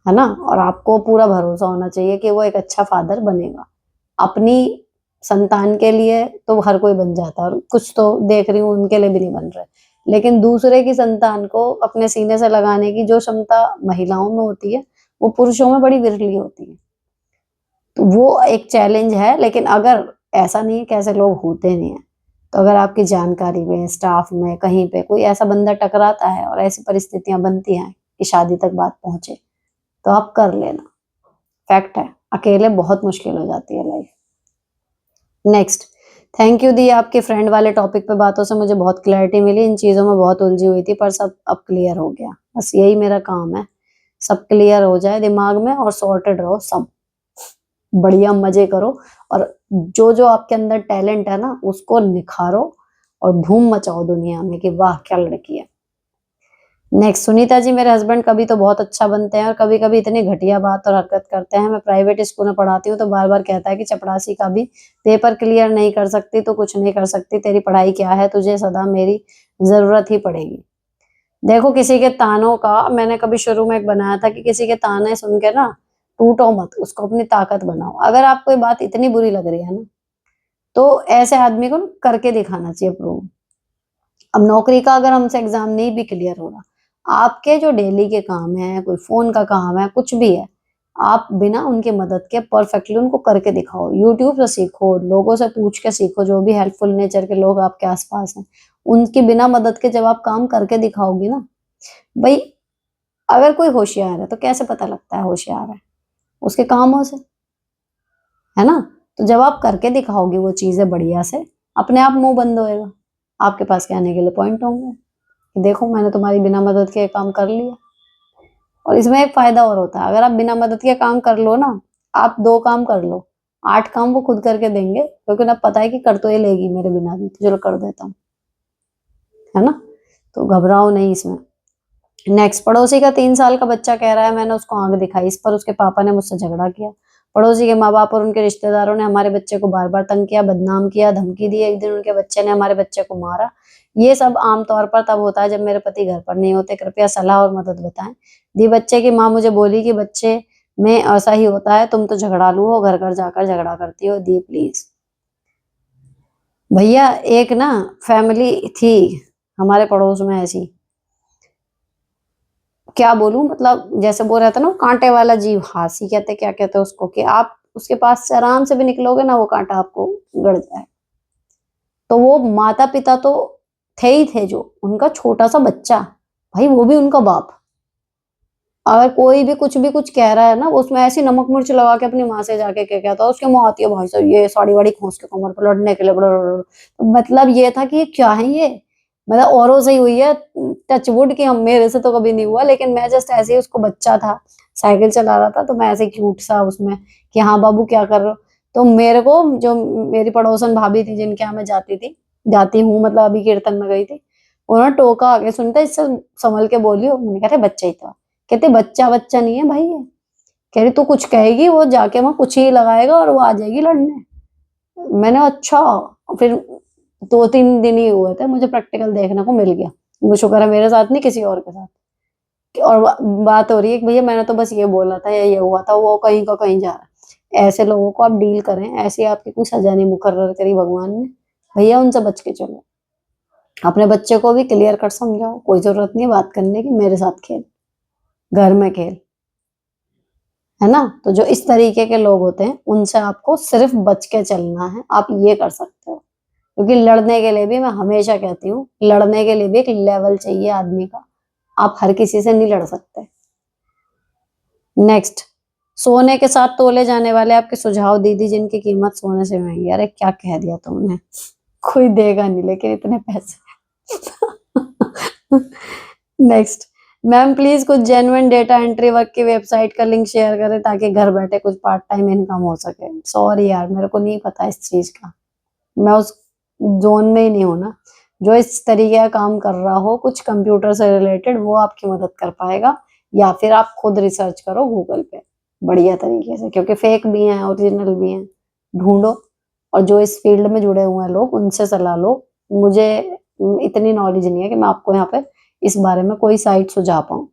है ना, और आपको पूरा भरोसा होना चाहिए कि वो एक अच्छा फादर बनेगा। अपनी संतान के लिए तो हर कोई बन जाता है, और कुछ तो देख रही हूँ उनके लिए भी नहीं बन रहे, लेकिन दूसरे की संतान को अपने सीने से लगाने की जो क्षमता महिलाओं में होती है वो पुरुषों में बड़ी विरली होती है। तो वो एक चैलेंज है, लेकिन अगर ऐसा नहीं है कि ऐसे लोग होते नहीं है, तो अगर आपकी जानकारी में, स्टाफ में, कहीं पे कोई ऐसा बंदा टकराता है और ऐसी परिस्थितियां बनती हैं कि शादी तक बात पहुंचे, तो आप कर लेना। फैक्ट है, अकेले बहुत मुश्किल हो जाती है लाइफ। नेक्स्ट, थैंक यू दी, आपके फ्रेंड वाले टॉपिक पे बातों से मुझे बहुत क्लैरिटी मिली, इन चीज़ों में बहुत उलझी हुई थी पर सब अब क्लियर हो गया। बस यही मेरा काम है, सब क्लियर हो जाए दिमाग में और सॉर्टेड रहो सब, बढ़िया मजे करो, और जो जो आपके अंदर टैलेंट है ना उसको निखारो और धूम मचाओ दुनिया में कि वाह क्या लड़की है। नेक्स्ट, सुनीता जी, मेरे हस्बैंड कभी तो बहुत अच्छा बनते हैं और कभी कभी इतनी घटिया बात और हरकत करते हैं। मैं प्राइवेट स्कूल में पढ़ाती हूँ तो बार बार कहता है कि चपरासी का भी पेपर क्लियर नहीं कर सकती तो कुछ नहीं कर सकती, तेरी पढ़ाई क्या है, तुझे सदा मेरी जरूरत ही पड़ेगी। देखो किसी के तानों का मैंने कभी शुरू में एक बनाया था कि किसी के ताने सुन के ना टूटो मत, उसको अपनी ताकत बनाओ। अगर आपको ये बात इतनी बुरी लग रही है ना तो ऐसे आदमी को करके दिखाना चाहिए प्रूव। अब नौकरी का अगर हमसे एग्जाम नहीं भी क्लियर हो रहा, आपके जो डेली के काम है, कोई फोन का काम है, कुछ भी है, आप बिना उनकी मदद के परफेक्टली उनको करके दिखाओ। यूट्यूब से सीखो, लोगों से पूछ के सीखो, जो भी हेल्पफुल नेचर के लोग आपके आसपास हैं, उनकी बिना मदद के जब आप काम करके दिखाओगी ना, भाई अगर कोई होशियार है तो कैसे पता लगता है होशियार है? उसके कामों से, है ना। तो जब आप करके दिखाओगे वो चीजें बढ़िया से, अपने आप मुंह बंद होएगा, आपके पास कहने के लिए पॉइंट होंगे कि देखो मैंने तुम्हारी बिना मदद के काम कर लिया। और इसमें एक फायदा और होता है, अगर आप बिना मदद के काम कर लो ना, आप 2 काम कर लो, 8 काम वो खुद करके देंगे, क्योंकि उन्हें पता है कि कर तो ये लेगी मेरे बिना भी, तो चलो कर देता हूँ, है ना। तो घबराओ नहीं इसमें। नेक्स्ट, पड़ोसी का 3 साल का बच्चा कह रहा है मैंने उसको आंख दिखाई, इस पर उसके पापा ने मुझसे झगड़ा किया। पड़ोसी के माँ बाप और उनके रिश्तेदारों ने हमारे बच्चे को बार बार तंग किया, बदनाम किया, धमकी दी, एक दिन उनके बच्चे ने हमारे बच्चे को मारा। ये सब आमतौर पर तब होता है जब मेरे पति घर पर नहीं होते, कृपया सलाह और मदद बताएं। दी, बच्चे की माँ मुझे बोली कि बच्चे में ऐसा ही होता है, तुम तो झगड़ालू हो, घर घर जाकर झगड़ा करती हो। दी प्लीज। भैया एक ना फैमिली थी हमारे पड़ोस में ऐसी, क्या बोलूं, मतलब जैसे वो रहता ना वो कांटे वाला जीव, हासी कहते क्या कहते हैं उसको, कि आप उसके पास से आराम से भी निकलोगे ना वो कांटा आपको गड़ जाए। तो वो माता पिता तो थे ही थे, जो उनका छोटा सा बच्चा, भाई वो भी उनका बाप, अगर कोई भी कुछ कह रहा है ना, उसमें ऐसी नमक मिर्च लगा के अपनी माँ से जाके क्या कहता है, उसके मुंह आती है भाई साहब ये साड़ी वाड़ी खोस के कमर पर लड़ने के लिए तो मतलब ये था कि ये क्या है ये, मतलब औरों से ही हुई है टचवुड की, हम मेरे से तो कभी नहीं हुआ, लेकिन मैं जस्ट ऐसे ही, उसको बच्चा था, साइकिल चला रहा था तो मैं ऐसे क्यूट सा उसमें कि हाँ बाबू क्या कर रहे हो, तो मेरे को जो मेरी पड़ोसन भाभी थी जिनके यहाँ मैं जाती हूँ, मतलब अभी कीर्तन में गई थी, उन्होंने टोका आगे सुनता इससे संभल के बोलियो, मैंने कहा बच्चा ही था, कहते बच्चा बच्चा नहीं है भाई ये, कह रही तू कुछ कहेगी वो जाके वहां कुछ ही लगाएगा और वो आ जाएगी लड़ने। मैंने अच्छा, फिर 2-3 दिन ही हुए थे, मुझे प्रैक्टिकल देखने को मिल गया, मुझे शुक्र है मेरे साथ नहीं किसी और के साथ। और बात हो रही है कि भैया मैंने तो बस ये बोला था या ये हुआ था, वो कहीं का कहीं जा रहा है। ऐसे लोगों को आप डील करें, ऐसी आपकी कोई सजा नहीं मुकर्रर करी भगवान ने, भैया उनसे बच के चलो। अपने बच्चे को भी क्लियर कर समझाओ, कोई जरूरत नहीं बात करने की, मेरे साथ खेल, घर में खेल, है ना। तो जो इस तरीके के लोग होते हैं उनसे आपको सिर्फ बच के चलना है, आप ये कर सकते हो, क्योंकि लड़ने के लिए भी मैं हमेशा कहती हूँ, लड़ने के लिए भी एक लेवल चाहिए आदमी का, आप हर किसी से नहीं लड़ सकते। नेक्स्ट, सोने के साथ तोले जाने वाले आपके सुझाव दीदी जिनकी कीमत सोने से महंगी, अरे क्या कह दिया तुमने, कोई देगा नहीं लेकिन इतने पैसे। नेक्स्ट, मैम प्लीज कुछ जेन्युइन डेटा एंट्री वर्क की वेबसाइट का लिंक शेयर करें ताकि घर बैठे कुछ पार्ट टाइम इनकम हो सके। सॉरी यार, मेरे को नहीं पता इस चीज का, मैं उस जोन में ही नहीं हूं ना। जो इस तरीके का काम कर रहा हो कुछ कंप्यूटर से रिलेटेड, वो आपकी मदद कर पाएगा, या फिर आप खुद रिसर्च करो गूगल पे बढ़िया तरीके से, क्योंकि फेक भी हैं ओरिजिनल भी हैं, ढूंढो। और जो इस फील्ड में जुड़े हुए हैं लोग, उनसे सलाह लो। मुझे इतनी नॉलेज नहीं है कि मैं आपको यहाँ पे इस बारे में कोई साइट सुझा पाऊँ।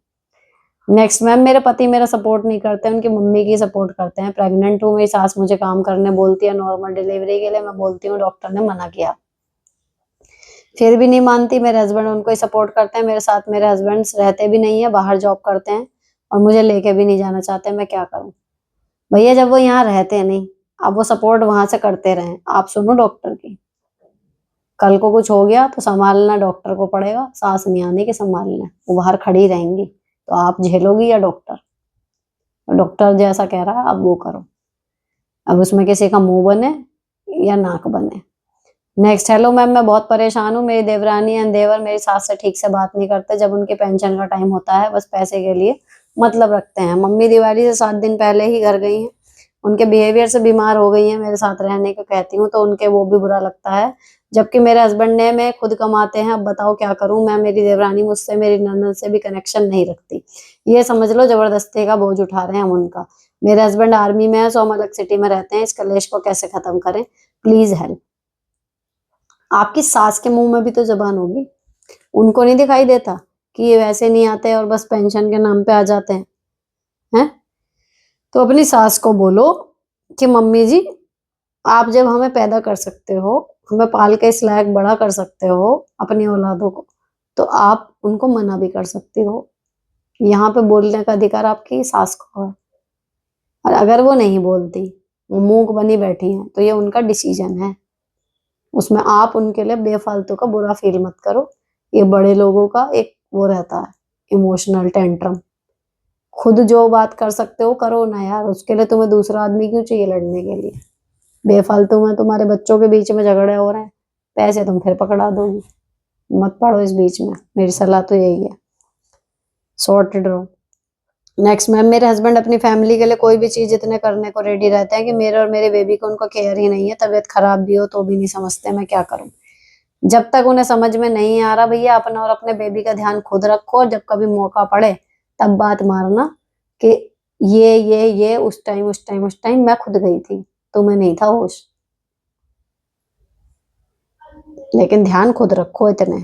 नेक्स्ट मैम, मेरे पति मेरा सपोर्ट नहीं करते, उनकी मम्मी की सपोर्ट करते हैं। प्रेग्नेंट हूँ, मेरी सास मुझे काम करने बोलती है, नॉर्मल डिलीवरी के लिए मैं बोलती हूँ, डॉक्टर ने मना किया, फिर भी नहीं मानती। मेरे हस्बैंड उनको ही सपोर्ट करते हैं, मेरे साथ मेरे हस्बैंड रहते भी नहीं है, बाहर जॉब करते हैं और मुझे लेके भी नहीं जाना चाहते। मैं क्या करूँ भैया, जब वो यहाँ रहते नहीं, अब वो सपोर्ट वहां से करते रहे। आप सुनो डॉक्टर की, कल को कुछ हो गया तो संभालना डॉक्टर को पड़ेगा, सास नहीं आने के संभालना, वो बाहर खड़ी रहेंगी, तो आप झेलोगी या डॉक्टर? डॉक्टर जैसा कह रहा है अब वो करो, अब उसमें किसी का मुंह बने या नाक बने। नेक्स्ट, हेलो मैम, मैं बहुत परेशान हूँ, मेरी देवरानी एंड देवर मेरी सास से ठीक से बात नहीं करते, जब उनके पेंशन का टाइम होता है बस पैसे के लिए मतलब रखते हैं। मम्मी दिवाली से 7 दिन पहले ही घर गई हैं, उनके बिहेवियर से बीमार हो गई हैं, मेरे साथ रहने को कहती हूँ तो उनके वो भी बुरा लगता है, जबकि मेरे हस्बैंड ने मैं खुद कमाते हैं। अब बताओ क्या करूं मैं? मेरी देवरानी मुझसे, मेरी ननद से भी कनेक्शन नहीं रखती, ये समझ लो जबरदस्ती का बोझ उठा रहे हैं हम उनका। मेरे हस्बैंड आर्मी में है, सो हम अलग सिटी में रहते हैं, इस कलेश को कैसे खत्म करें? Please help. आपकी सास के मुंह में भी तो जबान होगी, उनको नहीं दिखाई देता कि ये वैसे नहीं आते और बस पेंशन के नाम पे आ जाते हैं? तो अपनी सास को बोलो कि मम्मी जी, आप जब हमें पैदा कर सकते हो, हमें पाल के इस लायक बड़ा कर सकते हो अपनी औलादों को, तो आप उनको मना भी कर सकती हो। यहाँ पे बोलने का अधिकार आपकी सास को है, और अगर वो नहीं बोलती, वो मूक बनी बैठी हैं, तो ये उनका डिसीजन है, उसमें आप उनके लिए बेफालतू का बुरा फील मत करो। ये बड़े लोगों का एक वो रहता है, इमोशनल टेंट्रम। खुद जो बात कर सकते हो करो ना यार, उसके लिए तुम्हें दूसरा आदमी क्यों चाहिए लड़ने के लिए? बेफालतू में तुम्हारे बच्चों के बीच में झगड़े हो रहे हैं, पैसे तुम फिर पकड़ा दोगी। मत पड़ो इस बीच में, मेरी सलाह तो यही है, सॉर्टेड रहो। नेक्स्ट मैम, मेरे हस्बैंड अपनी फैमिली के लिए कोई भी चीज इतने करने को रेडी रहते हैं कि मेरे और मेरे बेबी को उनको केयर ही नहीं है, तबीयत खराब भी हो तो भी नहीं समझते, मैं क्या करूं? जब तक उन्हें समझ में नहीं आ रहा भैया, अपना और अपने बेबी का ध्यान खुद रखो, और जब कभी मौका पड़े तब बात मारना कि ये उस टाइम मैं खुद गई थी, तुम्हें नहीं था होश, लेकिन ध्यान खुद रखो इतने।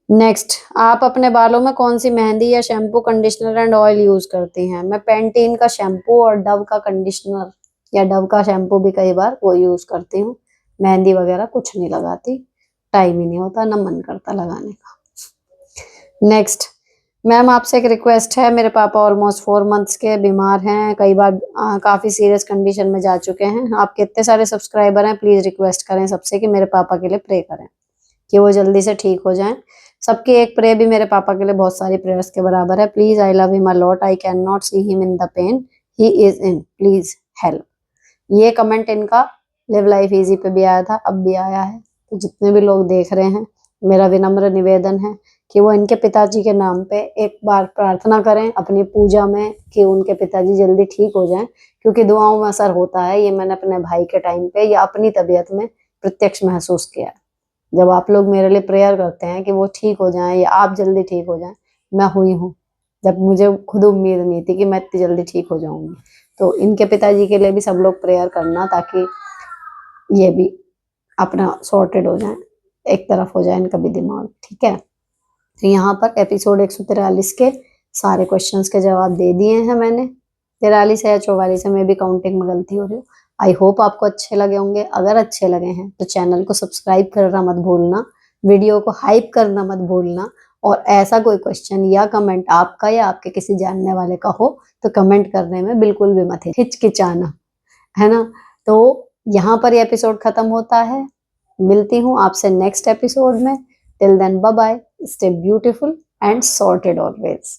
नेक्स्ट, आप अपने बालों में कौन सी मेहंदी या shampoo, conditioner and oil use करती हैं? मैं पेंटीन का शैम्पू और डव का कंडीशनर या डव का शैम्पू भी कई बार वो यूज करती हूँ। मेहंदी वगैरह कुछ नहीं लगाती, टाइम ही नहीं होता, ना मन करता लगाने का। नेक्स्ट मैम, आपसे एक रिक्वेस्ट है, मेरे पापा ऑलमोस्ट 4 मंथ्स के बीमार हैं, कई बार काफी सीरियस कंडीशन में जा चुके हैं। आपके इतने सारे सब्सक्राइबर हैं, प्लीज रिक्वेस्ट करें सबसे कि मेरे पापा के लिए प्रे करें कि वो जल्दी से ठीक हो जाएं। सबकी एक प्रे भी मेरे पापा के लिए बहुत सारी प्रेयर्स के बराबर है। Please, I love him a lot, I can not see him in the pain he is in, please help. ये कमेंट इनका लिव लाइफ इजी पे भी आया था, अब भी आया है, तो जितने भी लोग देख रहे हैं, मेरा विनम्र निवेदन है कि वो इनके पिताजी के नाम पे एक बार प्रार्थना करें अपनी पूजा में कि उनके पिताजी जल्दी ठीक हो जाएं, क्योंकि दुआओं में असर होता है। ये मैंने अपने भाई के टाइम पे या अपनी तबीयत में प्रत्यक्ष महसूस किया है। जब आप लोग मेरे लिए प्रेयर करते हैं कि वो ठीक हो जाएं या आप जल्दी ठीक हो जाएं, मैं हुई हूँ, जब मुझे खुद उम्मीद नहीं थी कि मैं इतनी जल्दी ठीक हो जाऊंगी। तो इनके पिताजी के लिए भी सब लोग प्रेयर करना, ताकि ये भी अपना सॉर्टेड हो जाए, एक तरफ हो जाए इनका भी दिमाग, ठीक है? तो यहाँ पर एपिसोड 143 के सारे क्वेश्चंस के जवाब दे दिए हैं मैंने। 43 है या 44 है, मैं भी काउंटिंग में गलती हो रही हो। आई होप आपको अच्छे लगे होंगे। अगर अच्छे लगे हैं तो चैनल को सब्सक्राइब करना मत भूलना, वीडियो को हाइप करना मत भूलना, और ऐसा कोई क्वेश्चन या कमेंट आपका या आपके किसी जानने वाले का हो तो कमेंट करने में बिल्कुल भी मत हिचकिचाना, है ना? तो यहाँ पर ये एपिसोड खत्म होता है। मिलती हूँ आपसे नेक्स्ट एपिसोड में। Till then bye bye, stay beautiful and sorted always.